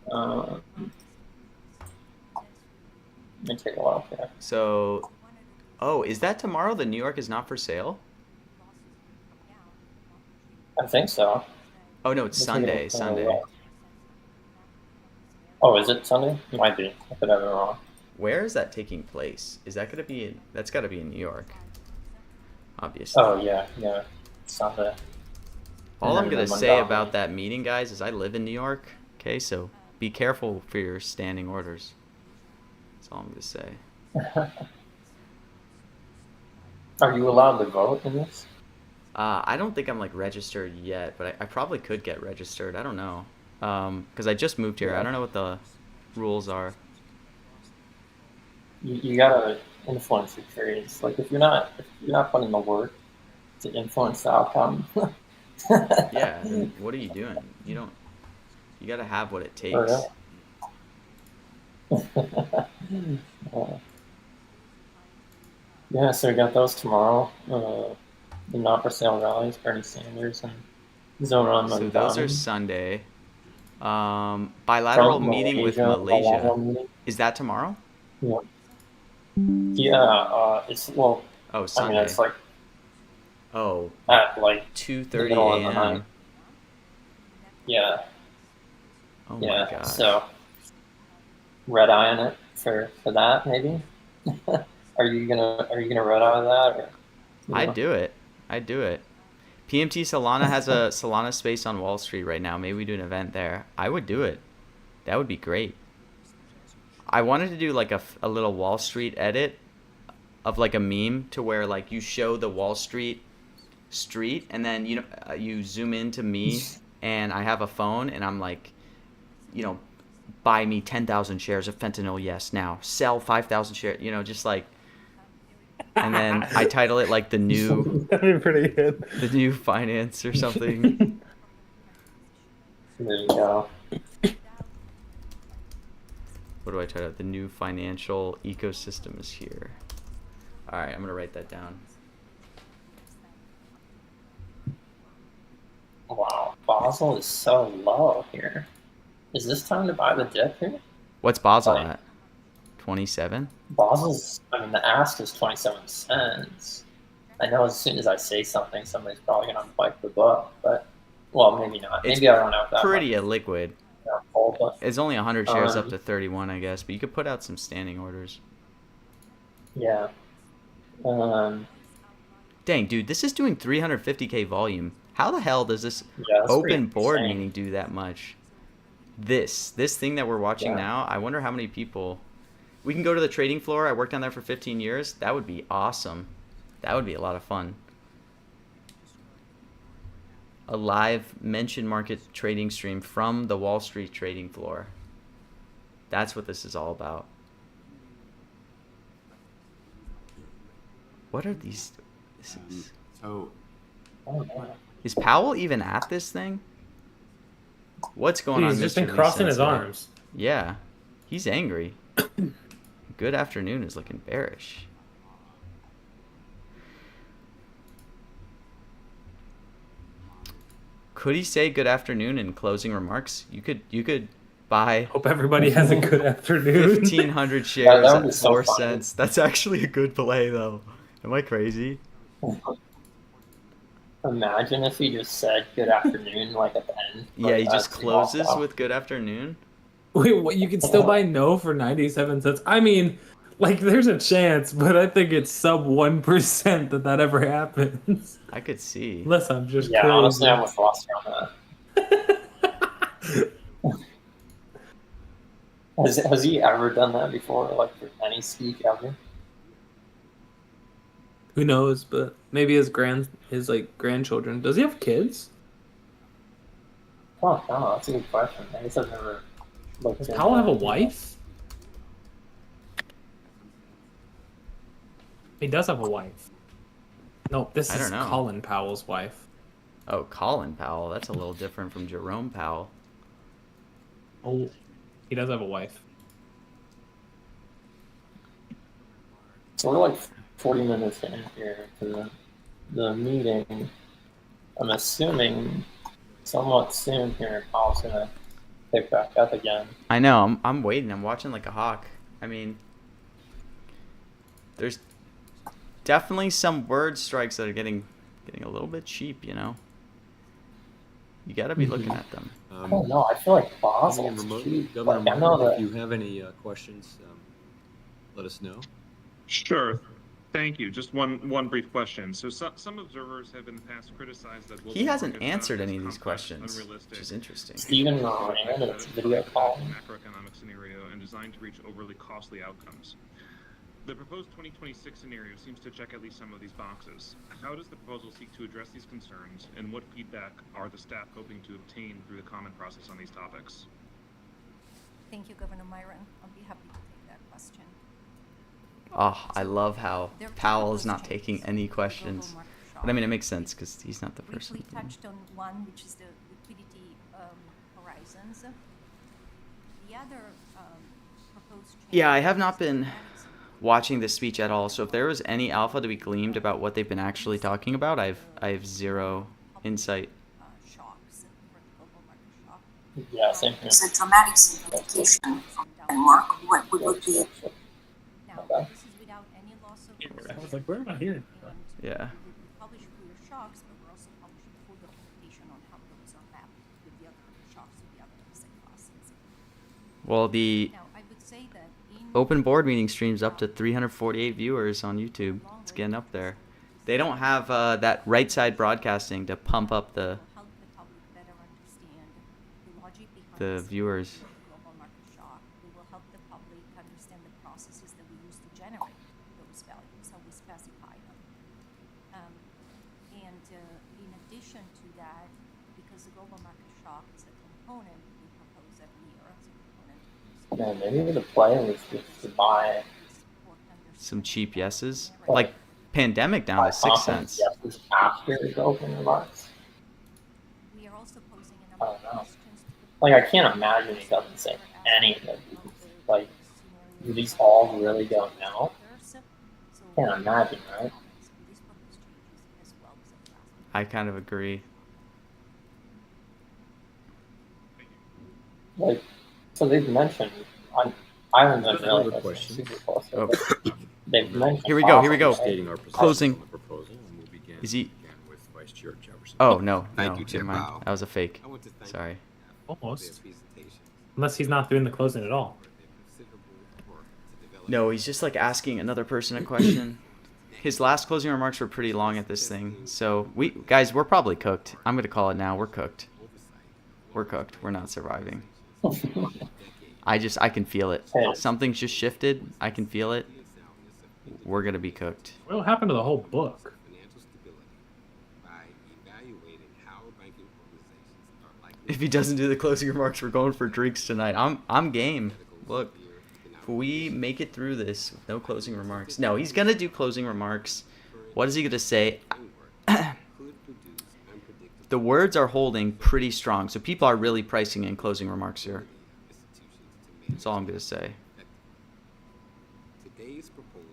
Let me take a look here. So, is that tomorrow? The New York is not for sale? I think so. Oh no, it's Sunday. Oh, is it Sunday? It might be. I could have it wrong. Where is that taking place? Is that going to be in? That's got to be in New York. Obviously. Oh yeah, Sunday. All And I'm then going to the say Montgomery. about that meeting, guys, is I live in New York. Okay, so be careful for your standing orders. That's all I'm going to say. Are you allowed to vote in this? I don't think I'm like registered yet, but I probably could get registered. I don't know. Because I just moved here. I don't know what the rules are. You gotta influence your trades. Like if you're not putting the work to influence the outcome. Yeah, then what are you doing? You don't. You gotta have what it takes. For real. Yeah, so we got those tomorrow. The not for sale rallies, Bernie Sanders and Zoran So those are Mamdani. Sunday. Bilateral Trump, meeting with Malaysia. Malaysia. Meeting. Is that tomorrow? Yeah. Yeah, it's well. Oh, I mean, Sunday. it's like Oh, at like 2:30 the middle of the night. a.m. Yeah, Oh my yeah. gosh. So red eye on it for that maybe. Are you gonna red eye that or? I'd do it. I'd do it. PMT Solana has a Solana space on Wall Street right now. Maybe we do an event there. I would do it. That would be great. I wanted to do like a little Wall Street edit of like a meme to where like you show the Wall Street and then you zoom into me and I have a phone and I'm like, buy me 10,000 shares of fentanyl, yes, now. Sell 5,000 shares, just like, and then I title it like the new That'd be pretty good. the new finance or something. There you go. What do I title it? The new financial ecosystem is here. All right, I'm gonna write that down. Wow, Basel is so low here. Is this time to buy the dip here? What's Basel Like- at? 27? Basel's, I mean, the ask is 27 cents. I know as soon as I say something, somebody's probably going to bite the book, but, well, maybe not. It's Maybe I don't know if that Pretty much, illiquid. but It's only 100 shares up Um, to 31, I guess, but you could put out some standing orders. yeah. Dang, dude, this is doing 350k volume. How the hell does this Yeah, that's pretty open board insane. meeting do that much? This thing that we're watching Yeah. now, I wonder how many people. We can go to the trading floor. I worked down there for 15 years. That would be awesome. That would be a lot of fun. A live mention market trading stream from the Wall Street trading floor. That's what this is all about. What are these? This is, So, Oh, yeah. is Powell even at this thing? What's going Dude, on? he's just Mr. been crossing his Lee Sensei? arms. Yeah, he's angry. Good afternoon is looking bearish. Could he say good afternoon in closing remarks? You could buy Hope everybody has a good afternoon. 1,500 shares that would be at so 4 funny. cents. That's actually a good play, though. Am I crazy? Imagine if he just said good afternoon, like at the end. Yeah, like, he just as walked closes out. with good afternoon. Wait, what? You can still buy no for 97 cents? I mean, like, there's a chance, but I think it's sub 1% that ever happens. I could see. Unless I'm just Yeah, crazy. honestly, I'm with Foster on that. Has he ever done that before, like for any speak ever? Who knows? But maybe his grandchildren. Does he have kids? Oh no, that's a good question. I guess I've never looked Does into Powell have a that. wife? He does have a wife. No, this I is don't know. Colin Powell's wife. Oh, Colin Powell. That's a little different from Jerome Powell. Oh, he does have a wife. So we're like 40 minutes in here to the meeting. I'm assuming somewhat soon here, Powell's gonna pick back up again. I know. I'm waiting. I'm watching like a hawk. I mean, there's definitely some word strikes that are getting a little bit cheap. You got to be looking at them. I don't know. I feel like Governor Basel's Remote, cheap. Governor Like, I know Martin, if that. you have any questions, let us know. Sure. Thank you. Just one brief question. So some observers have in the past criticized that He hasn't answered any of these questions, unrealistic, which is interesting. Stephen ran a video call. macroeconomic scenario and designed to reach overly costly outcomes. The proposed 2026 scenario seems to check at least some of these boxes. How does the proposal seek to address these concerns, and what feedback are the staff hoping to obtain through the comment process on these topics? Thank you, Governor Myron. I'll be happy to take that question. Oh, I love how There are two Powell is proposed not changes taking to the any global questions. market But shock. I mean, it makes sense because he's not the Briefly person. touched on one, which is the liquidity horizons. The other proposed change. Yeah, I have not is the been medicine. watching this speech at all. So if there was any alpha to be gleaned about what they've been actually talking about, I have zero insight. Shocks for the global market shock. Yeah, same here. It's a dramatic simplification framework. What would be Now, Okay. this is without any loss of I was like, where am I hearing from? and Yeah. we publish clear shocks, but we're also publishing full documentation on how those are mapped with the other shocks to the other asset classes. Well, the Now, I would say that in open board meeting streams up to 348 viewers on YouTube. It's getting up there. They don't have that right side broadcasting to pump up the will help the public better understand the logic behind the this viewers. global market shock. We will help the public understand the processes that we use to generate those values, how we specify them. And in addition to that, because the global market shock is a component we propose every year as a component of Yeah, maybe the play was just to buy Some cheap yeses. Like pandemic down to 6 confidence cents. yeses after the open remarks. We are also posing a I number don't of know. questions to the Like, I can't imagine he doesn't say any of these. Like, do these all really go now? Can't imagine, right? I kind of agree. Like, so they've mentioned, I haven't been Another really listening question. super closely, Oh. but they've mentioned. Here we go, here we go. Powell, right? Stating our position Closing. on the proposal, and we'll begin Is he- again with Vice Chair Jefferson. Oh no, Thank no, you, Chair never mind. Powell. That was a fake. I want to thank Sorry. you for their Almost. presentation. Unless he's not doing the closing at all. For their considerable work to develop No, he's just like asking another person a question. His last closing remarks were pretty long at this thing. So we're probably cooked. I'm gonna call it now. We're cooked. We're cooked. We're not surviving. I can feel it. Something's just shifted. I can feel it. We're gonna be cooked. What happened to the whole book? financial stability by evaluating how banking organizations are likely If he doesn't do the closing remarks, we're going for drinks tonight. I'm game. Look, if we make it through this with no closing remarks. No, he's gonna do closing remarks. What is he gonna say? could produce unpredictable The words are holding pretty strong, so people are really pricing in closing remarks here. institutions to manage. That's all I'm gonna say. Today's proposal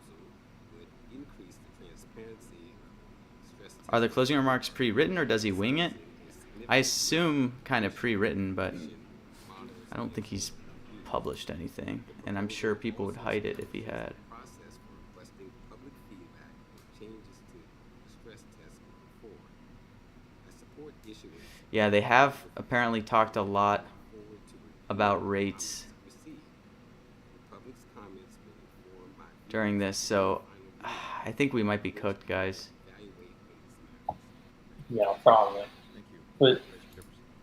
would increase the transparency of stress Are the closing remarks pre-written or does he wing it? I assume kind of pre-written, but I don't think he's published anything, and I'm sure people would hide it if he had. process for requesting public feedback on changes to stress tests going forward. I support issuing Yeah, they have apparently talked a lot forward to about rates receive. The public's comments will inform my during this, so I think we might be cooked, guys. evaluate on this matter. Yeah, probably. Thank you. But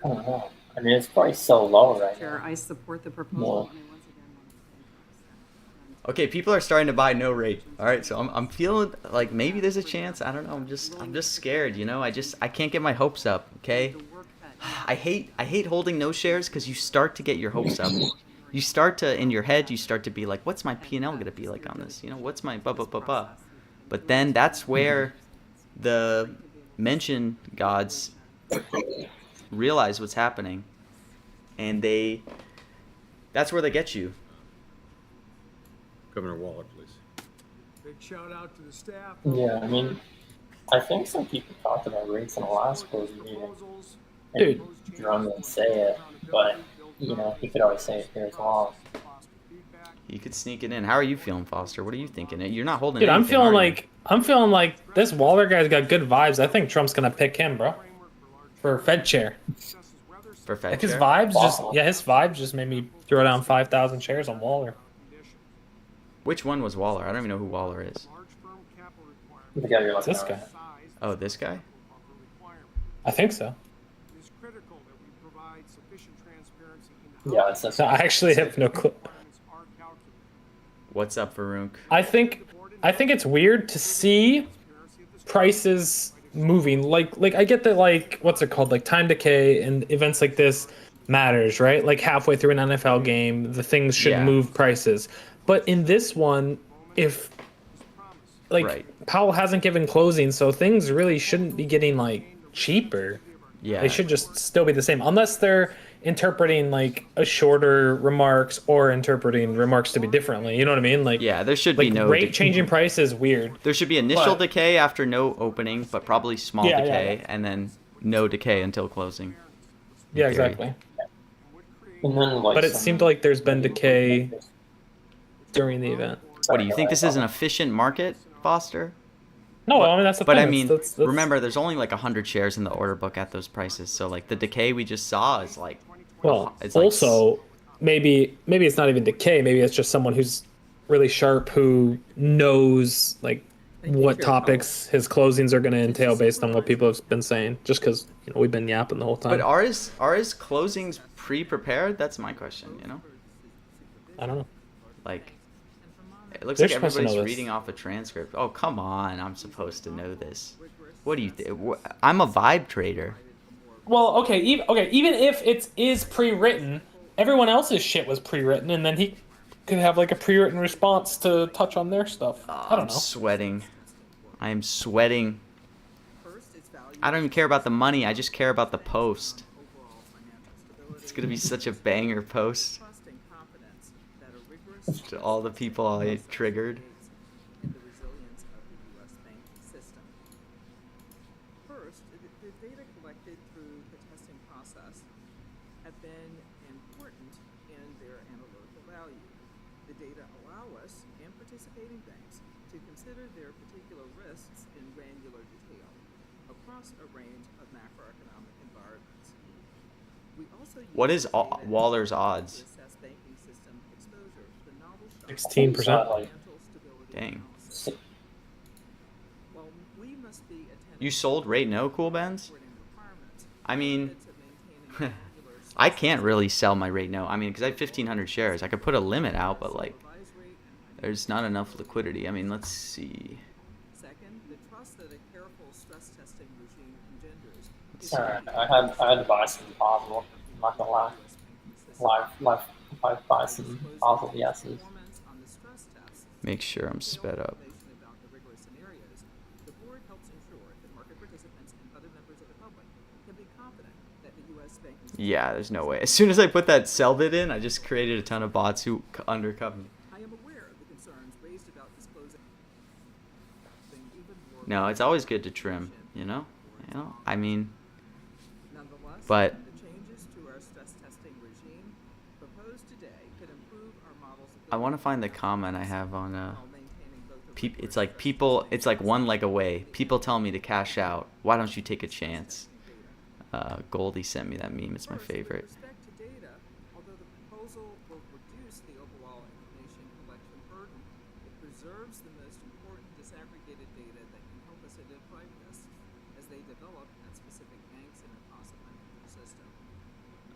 I don't know. I mean, it's probably so low right Chair, now. I support the proposal. Yeah. And I once again want to thank Okay, people are starting to buy no rate. All right, so I'm feeling like maybe there's a chance. I don't know. I'm just scared. You know, I can't get my hopes up. Okay. the work that I hate holding no shares because you start to get your hopes up. You start to in your head. You start to be like, what's my P&L gonna be like on this? You know, what's my blah blah blah blah. But then that's where the mention gods realize what's happening, and that's where they get you. Governor Waller, please. Big shout out to the staff. Yeah, I mean, I think some people talked about rates in the last closing meeting. Dude. And Jerome didn't say it, but, you know, he could always say it here as well. You could sneak it in. How are you feeling, Foster? What are you thinking? You're not holding. Dude, I'm anything, feeling are you? like this Waller guy's got good vibes. I think Trump's gonna pick him, bro, for Fed chair. For Fed Like his chair? vibes his vibes just made me throw down 5,000 shares on Waller. Which one was Waller? I don't even know who Waller is. The guy you're It's looking this at. guy. Oh, this guy? I think so. It is critical that we provide sufficient transparency into Yeah, it's this I guy. actually have no clue. requirements are calculated. What's up, Varunk? I think it's weird to see prices moving. Like I get that, like, what's it called? Like time decay and events like this matters, right? Like halfway through an NFL game, the things should Yeah. move prices. But in this one, if like Right. Powell hasn't given closing, so things really shouldn't be getting like cheaper. Yeah. They should just still be the same, unless they're interpreting like a shorter remarks or interpreting remarks to be differently. You know what I mean? Like, Yeah, there should like be no rate changing price is weird. There should be initial But- decay after no opening, but probably small Yeah, yeah, decay, yeah. and then no decay until closing. Yeah, theory. exactly. And then, like, But it some- seemed like there's been decay during the event. What do you think? This is an efficient market, Foster? No, I mean that's the But thing. I mean, that's- remember, there's only like 100 shares in the order book at those prices, so like the decay we just saw is like. well, it's like also maybe it's not even decay. Maybe it's just someone who's really sharp who knows like what topics his closings are going to entail based on what people have been saying. Just because we've been yapping the whole time. But are his closings pre-prepared? That's my question. I don't know. Like, it looks They're like supposed to everybody's know this. reading off a transcript. Oh, come on! I'm supposed to know this. What do you think? I'm a vibe trader. Well, okay, even if it is pre-written, everyone else's shit was pre-written, and then he could have like a pre-written response to touch on their stuff. I I'm don't know. sweating. I am sweating. I don't even care about the money. I just care about the post. It's gonna be such a banger post. To all the people I triggered. First, the data collected through the testing process have been important in their analytical value. The data allow us and participating banks to consider their particular risks in granular detail across a range of macroeconomic environments. We also use What is the data Waller's to odds? assess banking system exposure to novel shocks 16%. financial stability Dang. analysis. While we must be attentive You sold rate no, Cool Benz? reporting requirements, I mean, to maintaining regular I can't really sell my rate no. I mean, because I have 1,500 shares. I could put a limit out, but like, advisory and there's not enough liquidity. I mean, let's see. second, the trust that a careful stress testing regime engenders is Alright, I had to buy some Powell. I'm not gonna lie. Live buy some Powell yeses. performance on the stress tests. Make sure I'm sped up. Information about the rigorous scenarios, the board helps ensure that market participants and other members of the public can be confident that the U.S. banking system. Yeah, there's no way. As soon as I put that sell bid in, I just created a ton of bots who undercut me. I am aware of the concerns raised about disclosing even more. No, it's always good to trim, you know? I mean, Nonetheless, but the changes to our stress testing regime proposed today could improve our model's I want to find the comment I have on while maintaining both the it's like people, it's like one leg away. People tell me to cash out. Why don't you take a chance? Goldie sent me that meme. It's my favorite. With respect to data, although the proposal will reduce the overall information collection burden, it preserves the most important disaggregated data that can help us identify risks as they develop at specific banks and across the financial system.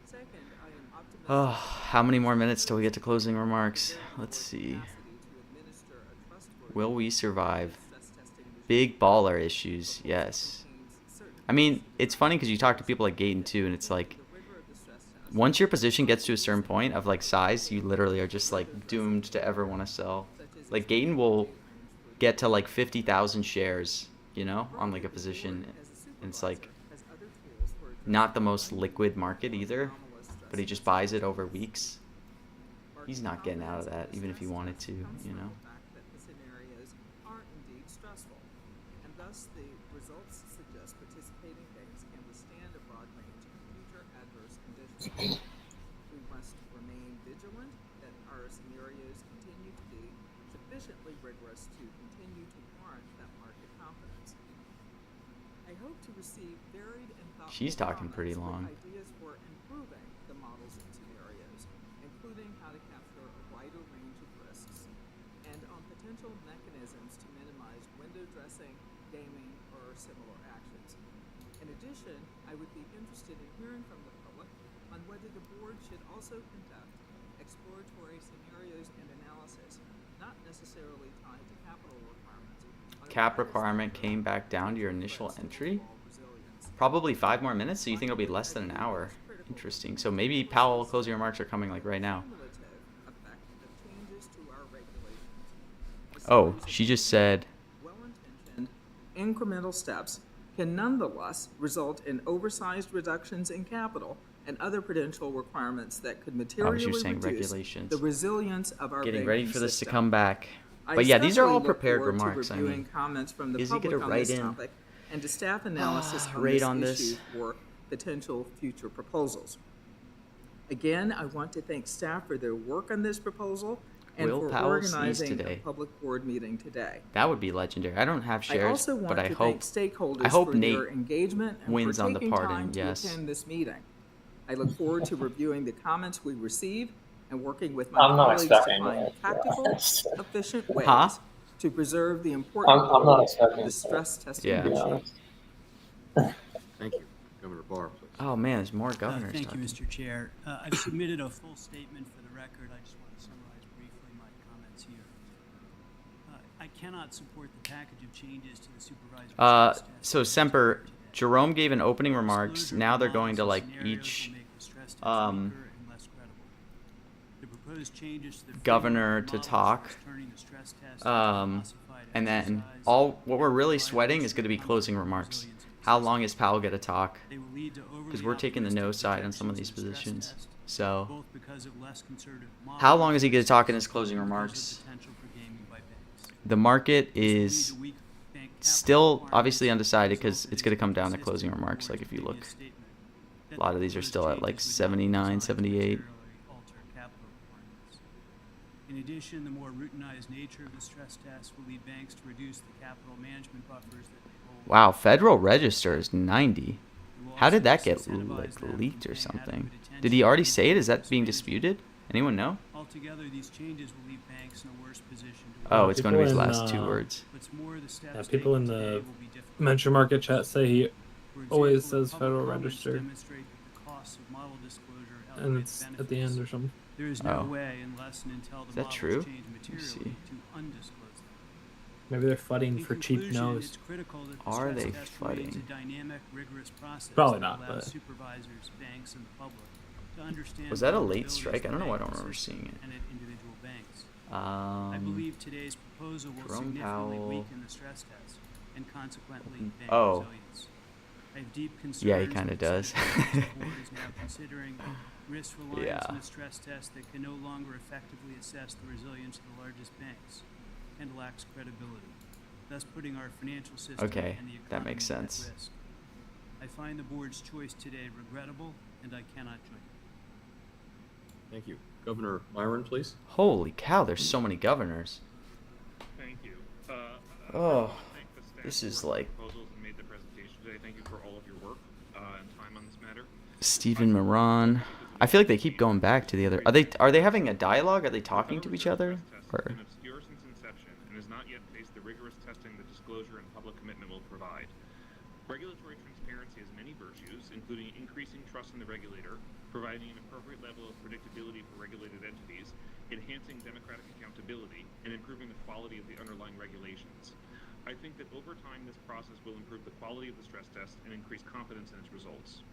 Second, I am optimistic Oh, how many more minutes till we get to closing remarks? Let's see. capacity to administer a trustworthy Will we survive? stress testing regime Big baller issues, yes. contains certain I mean, it's funny because you talk to people like Gaten too, and it's like, the rigor of the stress test. once your position gets to a certain point of like size, you literally are just like doomed to ever want to sell. Like Gaten will get to like 50,000 shares, on like a position. And it's like Has other tools for not the most liquid market either, anomalous stress but he just buys it over weeks. He's not getting out of that, even if he wanted to, comes from the fact that the scenarios are indeed stressful, and thus the results suggest participating banks can withstand a broad range of future adverse conditions. We must remain vigilant that our scenarios continue to be sufficiently rigorous to continue to warrant that market confidence. I hope to receive varied and thoughtful She's talking pretty comments long. with ideas for improving the models and scenarios, including how to capture a wider range of risks, and on potential mechanisms to minimize window dressing, gaming, or similar actions. In addition, I would be interested in hearing from the public on whether the board should also conduct exploratory scenarios and analysis, not necessarily tied to capital requirements. Cap requirement came back down to your initial entry. Probably 5 more minutes, so you think it'll be less than an hour. Interesting. So maybe Powell closing remarks are coming like right now. Oh, she just said Well-intentioned incremental steps can nonetheless result in oversized reductions in capital and other prudential requirements that could materially you're saying reduce regulations. the resilience of our getting banking ready for this to system. come back. I But yeah, these are all especially look prepared forward to remarks. I reviewing mean, comments from the is he public gonna on write this in topic and to staff analysis on rate this on issue this? for potential future proposals. Again, I want to thank staff for their work on this proposal and Will for Powell sneeze organizing a today? public board meeting today. That would be legendary. I don't have I shares, also want but I to hope thank stakeholders hope for Nate their engagement and wins for on the taking pardon, time to yes. attend this meeting. I look forward to reviewing the comments we receive and working with my I'm not colleagues to expecting find it, to be practical, honest. efficient ways Huh? to preserve the important I'm not goal expecting of the it, stress testing Yeah. to be regime. honest. Thank you. Governor Barr, please. Oh man, there's more governors. Thank you, talking. Mr. Chair. I've submitted a full statement for the record. I just want to summarize briefly my comments here. I cannot support the package of changes to the supervisory stress test So Semper, Jerome gave an opening remarks. Now they're going to like each governor to talk. And then all what we're really sweating is going to be closing remarks. How long is Powell going to talk? Because we're taking the no side on some of these positions. So how long is he going to talk in his closing remarks? The market is still obviously undecided because it's going to come down to closing remarks. Like if you look, a lot of these are still at like 79, 78. In addition, the more routinized nature of the stress test will lead banks to reduce the capital management buffers that they hold. Wow, Federal Register is 90. How did that get like leaked or something? Did he already say it? Is that being disputed? Anyone know? Altogether, these changes will leave banks in a worse position. Oh, it's going to be his People in, last 2 words. What's more, the steps Yeah, people in taken the today will be difficult. venture market chat say he For always example, says public Federal comments Register, demonstrate that the costs of model disclosure and outweigh it's the at the end or something. There is no Oh. way, unless and until the Is that models true? change Let me materially, see. to undisclose them. Maybe they're fighting In for cheap conclusion, no's. it's critical that the Are stress they test remains fighting? a dynamic, rigorous process Probably that not, allows but- supervisors, banks, and the public to understand Was that a the late vulnerabilities strike? I don't know why I of don't the remember system seeing it. and at individual banks. I Um, believe today's proposal will Jerome significantly Powell. weaken the stress test and consequently bank Oh. resilience. I have deep concerns. Yeah, he kinda that does. the Senate board is now considering risk reliance Yeah. on a stress test that can no longer effectively assess the resilience of the largest banks and lacks credibility, thus putting our financial system Okay, and the that economy makes at sense. risk. I find the board's choice today regrettable, and I cannot join it. Thank you. Governor Byron, please. Holy cow, there's so many governors. Thank you. Oh, Thank the staff this is for like proposals and made the presentation today. Thank you for all of your work and time on this matter. Stephen Moran. I feel like they keep going back to the other. Are they having a dialogue? Are they talking to each other? Stress test Or has been obscure since inception and has not yet faced the rigorous testing that disclosure and public commitment will provide. Regulatory transparency has many virtues, including increasing trust in the regulator, providing an appropriate level of predictability for regulated entities, enhancing democratic accountability, and improving the quality of the underlying regulations. I think that over time this process will improve the quality of the stress test and increase confidence in its results.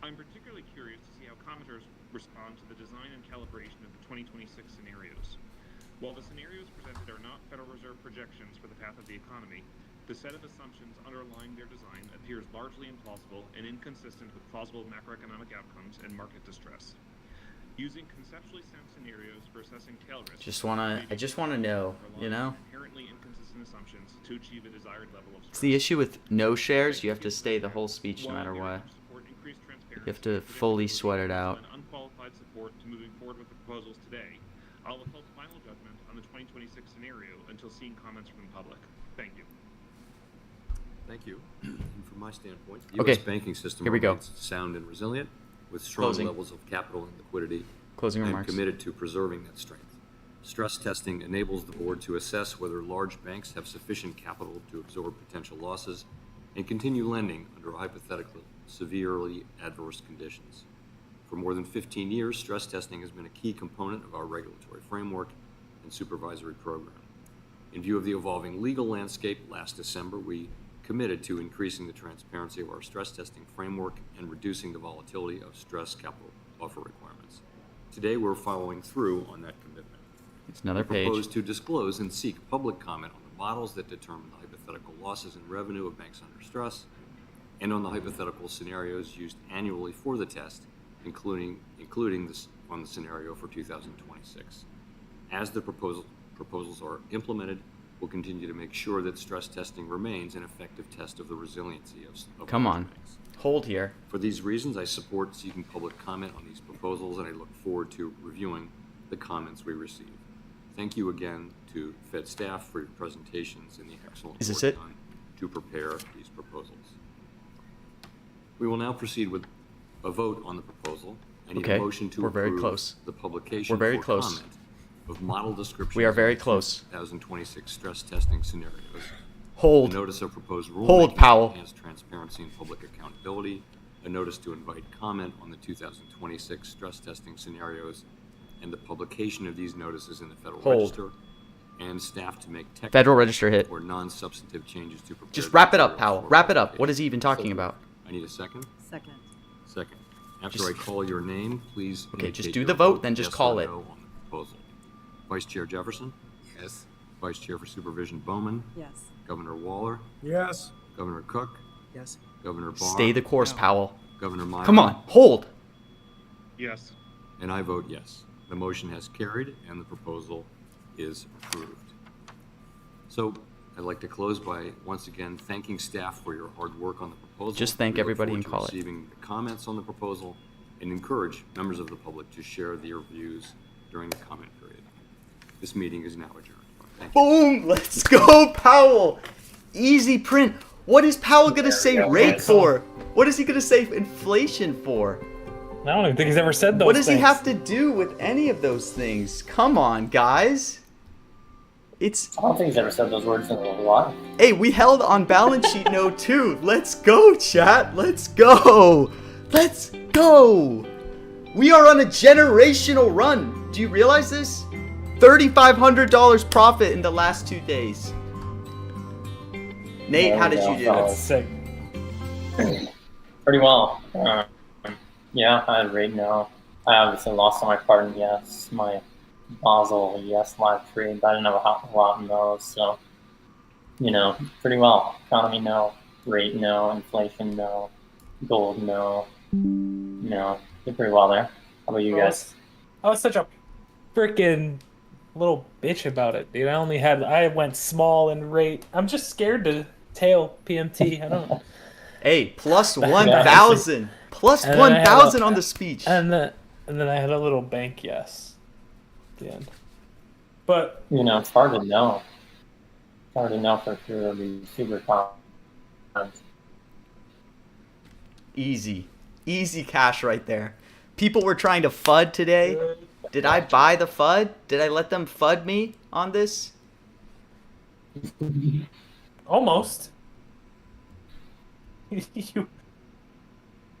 I'm particularly curious to see how commenters respond to the design and calibration of the 2026 scenarios. While the scenarios presented are not Federal Reserve projections for the path of the economy, the set of assumptions underlying their design appears largely implausible and inconsistent with plausible macroeconomic outcomes and market distress. Using conceptually sound scenarios for assessing tail risk. I just wanna know, you know? Inherently inconsistent assumptions to achieve a desired level of stress. It's the issue with no shares. You have to stay the whole speech no matter what. You have to fully sweat it out. Unqualified support to moving forward with the proposals today. I'll withhold final judgment on the 2026 scenario until seeing comments from the public. Thank you. Thank you. And from my standpoint, the Okay, U.S. banking system here we go. remains sound and resilient, with strong Closing. levels of capital and liquidity. Closing I am remarks. committed to preserving that strength. Stress testing enables the board to assess whether large banks have sufficient capital to absorb potential losses and continue lending under hypothetically severely adverse conditions. For more than 15 years, stress testing has been a key component of our regulatory framework and supervisory program. In view of the evolving legal landscape, last December, we committed to increasing the transparency of our stress testing framework and reducing the volatility of stress capital buffer requirements. Today, we're following through on that commitment. It's another We page. propose to disclose and seek public comment on the models that determine the hypothetical losses in revenue of banks under stress, and on the hypothetical scenarios used annually for the test, including this on the scenario for 2026. As the proposals are implemented, we'll continue to make sure that stress testing remains an effective test of the resiliency of Come large on. banks. Hold here. For these reasons, I support seeking public comment on these proposals, and I look forward to reviewing the comments we receive. Thank you again to Fed staff for your presentations and the excellent Is this work it? done to prepare these proposals. We will now proceed with a vote on the proposal. I need Okay, a motion to we're very approve close. the publication We're very for close. comment of model descriptions. We are very of the close. 2026 stress testing scenarios. Hold. A notice of proposed rulemaking Hold, Powell. to enhance transparency and public accountability. A notice to invite comment on the 2026 stress testing scenarios, and the publication of these notices in the Federal Hold. Register. And staff to make technical Federal Register hit. or non-substantive changes to prepare. Just the wrap it up, materials Powell. for Wrap it up. publication. What is he even talking about? I need a second. Second. Second. After Just- I call your name, please. Okay, just indicate do your the vote, then just yes call or it. no on the proposal. Vice Chair Jefferson, Yes. Vice Chair for Supervision Bowman, Yes. Governor Waller, Yes. Governor Cook, Yes. Governor Barr, Stay the course, Powell. Governor Meyer. Come on. Hold. Yes. And I vote yes. The motion has carried and the proposal is approved. So I'd like to close by once again thanking staff for your hard work on the proposal. Just thank We look everybody forward and to call it. receiving the comments on the proposal and encourage members of the public to share their views during the comment period. This meeting is now adjourned. Thank you. Boom. Let's go, Powell. Easy print. What is Powell going to say rate for? What is he going to say inflation for? I don't even think he's ever said those What does he things. have to do with any of those things? Come on, guys. It's I don't think he's ever said those words in a while. Hey, we held on balance sheet note 2. Let's go, chat. Let's go. Let's go. We are on a generational run. Do you realize this? $3,500 profit in the last 2 days. Nate, how did you do? That's sick. Pretty well. Yeah, I rate no. I obviously lost on my pardon, yes. My Basel, yes, live trade, but I didn't have a lot in those, so, pretty well. Economy, no. Rate, no. Inflation, no. Gold, no. Did pretty well there. How about you guys? I was such a freaking little bitch about it, dude. I went small in rate. I'm just scared to tail PMT. I don't know. Hey, plus 1,000. Plus And then I had 1,000 on the speech. And then I had a little bank yes at the end. But It's hard to know. It's hard to know for sure. It'll be super confident. Easy. Easy cash right there. People were trying to FUD today. Did I buy the FUD? Did I let them FUD me on this? almost. you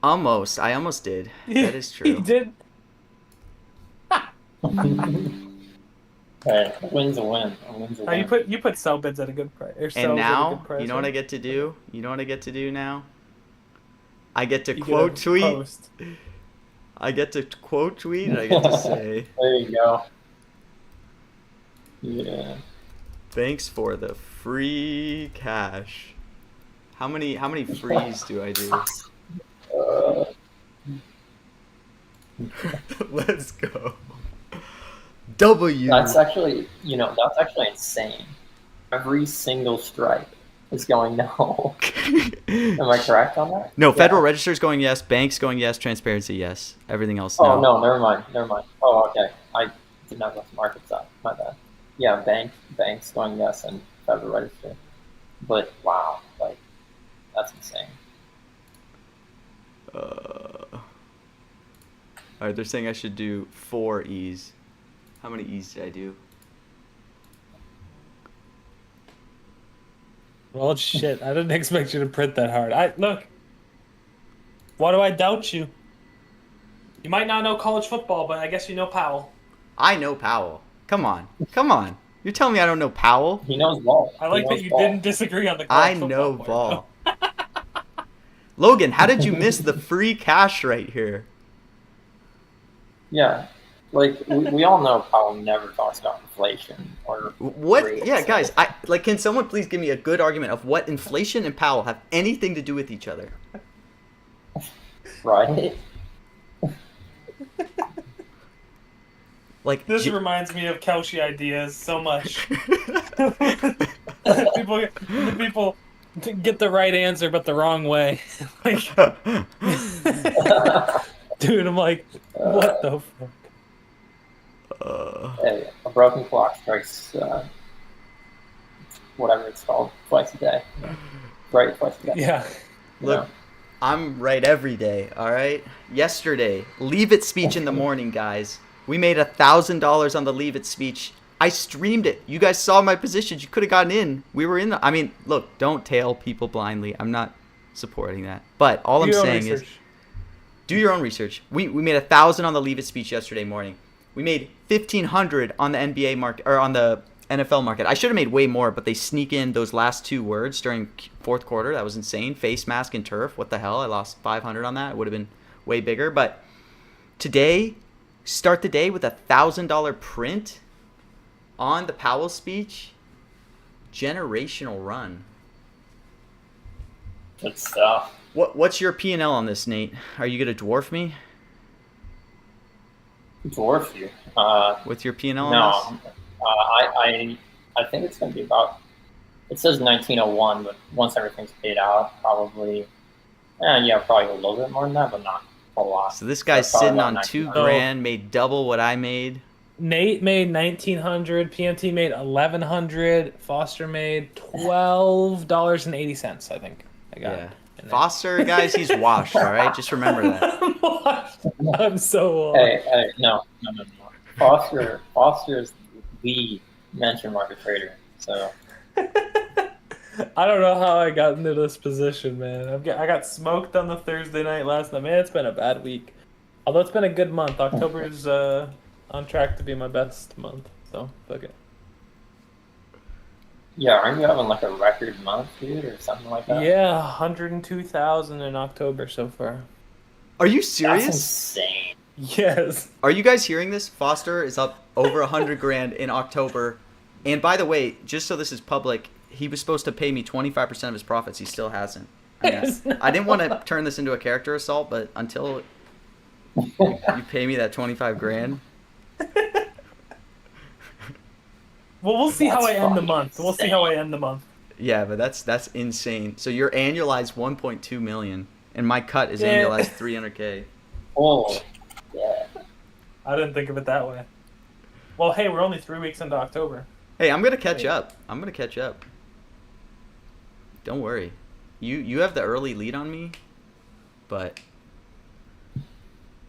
Almost. I almost did. That is true. He did. Hey, a win's a win. A win's a Oh, win. you put sell bids at a good price. Or sells And at a now, good price, you know what right? I get to do? You know what I get to do now? I get to You quote get a tweet. post. I get to quote tweet and I get to say, There you go. Yeah. thanks for the free cash. How many frees do I do? Let's go. W. That's actually insane. Every single stripe is going no. Am I correct on that? No, Yeah. Federal Register's going yes, banks going yes, transparency yes, everything else no. Oh no, never mind. Oh, okay. I did not go to market side. My bad. Yeah, banks going yes and Federal Register. But wow, that's insane. Alright, they're saying I should do 4 E's. How many E's did I do? Well, shit. I didn't expect you to print that hard. Look. Why do I doubt you? You might not know college football, but I guess you know Powell. I know Powell. Come on. You're telling me I don't know Powell? He knows ball. I like He that knows you ball. didn't disagree on the I college know football part, ball. Logan, how did you miss the free cash right here? Yeah, like we all know Powell never talks about inflation or What? rates. Yeah, guys. Can someone please give me a good argument of what inflation and Powell have anything to do with each other? Right. Like This reminds me of Kelshi ideas so much. people get the right answer but the wrong way. Like, dude, I'm like, what the fuck? Hey, a broken clock strikes whatever it's called twice a day. Right, twice a day. Yeah. Look, I'm right every day. All right. Yesterday, Leave It speech in the morning, guys. We made $1,000 on the Leave It speech. I streamed it. You guys saw my positions. You could have gotten in. We were in the. I mean, look, don't tail people blindly. I'm not supporting that. But all I'm saying is, do your own research. We made $1,000 on the Leave It speech yesterday morning. We made $1,500 on the NBA market or on the NFL market. I should have made way more, but they sneak in those last two words during fourth quarter. That was insane. Face mask and turf. What the hell? I lost 500 on that. It would have been way bigger. But today, start the day with $1,000 print on the Powell speech. Generational run. Good stuff. What's your P&L on this, Nate? Are you gonna dwarf me? Dwarf you. With your P&L on No. this? I think it's going to be about. It says 1901, but once everything's paid out, probably. Probably a little bit more than that, but not a lot. So this guy's Probably sitting about on $19,000. $2,000, made double what I made. Nate made 1,900. PMT made 1,100. Foster made $12.80. I think I got. Yeah. Foster, guys, he's washed. All right, just remember that. I'm so. Hey, no. Foster is the mention market trader. So I don't know how I got into this position, man. I got smoked on the Thursday night last night. Man, it's been a bad week. Although it's been a good month. October is on track to be my best month. So fuck it. yeah, aren't you having like a record month, dude, or something like that? Yeah, 102,000 in October so far. Are you serious? That's insane. Yes. Are you guys hearing this? Foster is up over 100 grand in October. And by the way, just so this is public, he was supposed to pay me 25% of his profits. He still hasn't. I didn't want to turn this into a character assault, but until you pay me that 25 grand. Well, we'll see how I end the month. We'll see how I end the month. Yeah, but that's insane. So your annualized 1.2 million, and my cut is annualized 300K. Oh, yeah. I didn't think of it that way. Well, hey, we're only 3 weeks into October. Hey, I'm gonna catch up. Don't worry. You have the early lead on me, but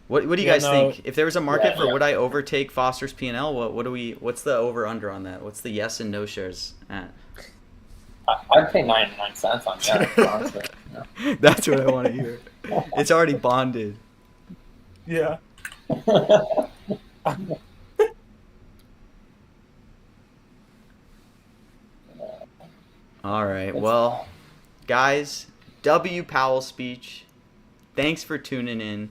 what do you guys think? If there was a market for would I overtake Foster's P&L, what's the over under on that? What's the yes and no shares at? I'd pay 99 cents on that, honestly. Yeah. That's what I want to hear. It's already bonded. Yeah. All right. Well, guys, W. Powell speech. Thanks for tuning in.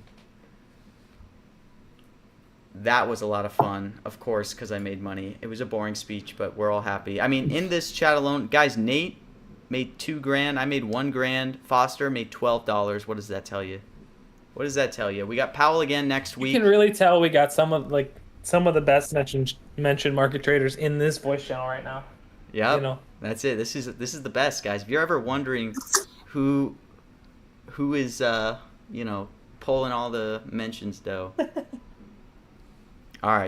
That was a lot of fun, of course, because I made money. It was a boring speech, but we're all happy. I mean, in this chat alone, guys, Nate made $2,000. I made $1,000. Foster made $12. What does that tell you? What does that tell you? We got Powell again next week. You can really tell we got some of the best mentioned market traders in this voice channel right now. Yeah, You know. That's it. This is the best, guys. If you're ever wondering who is pulling all the mentions dough. All right.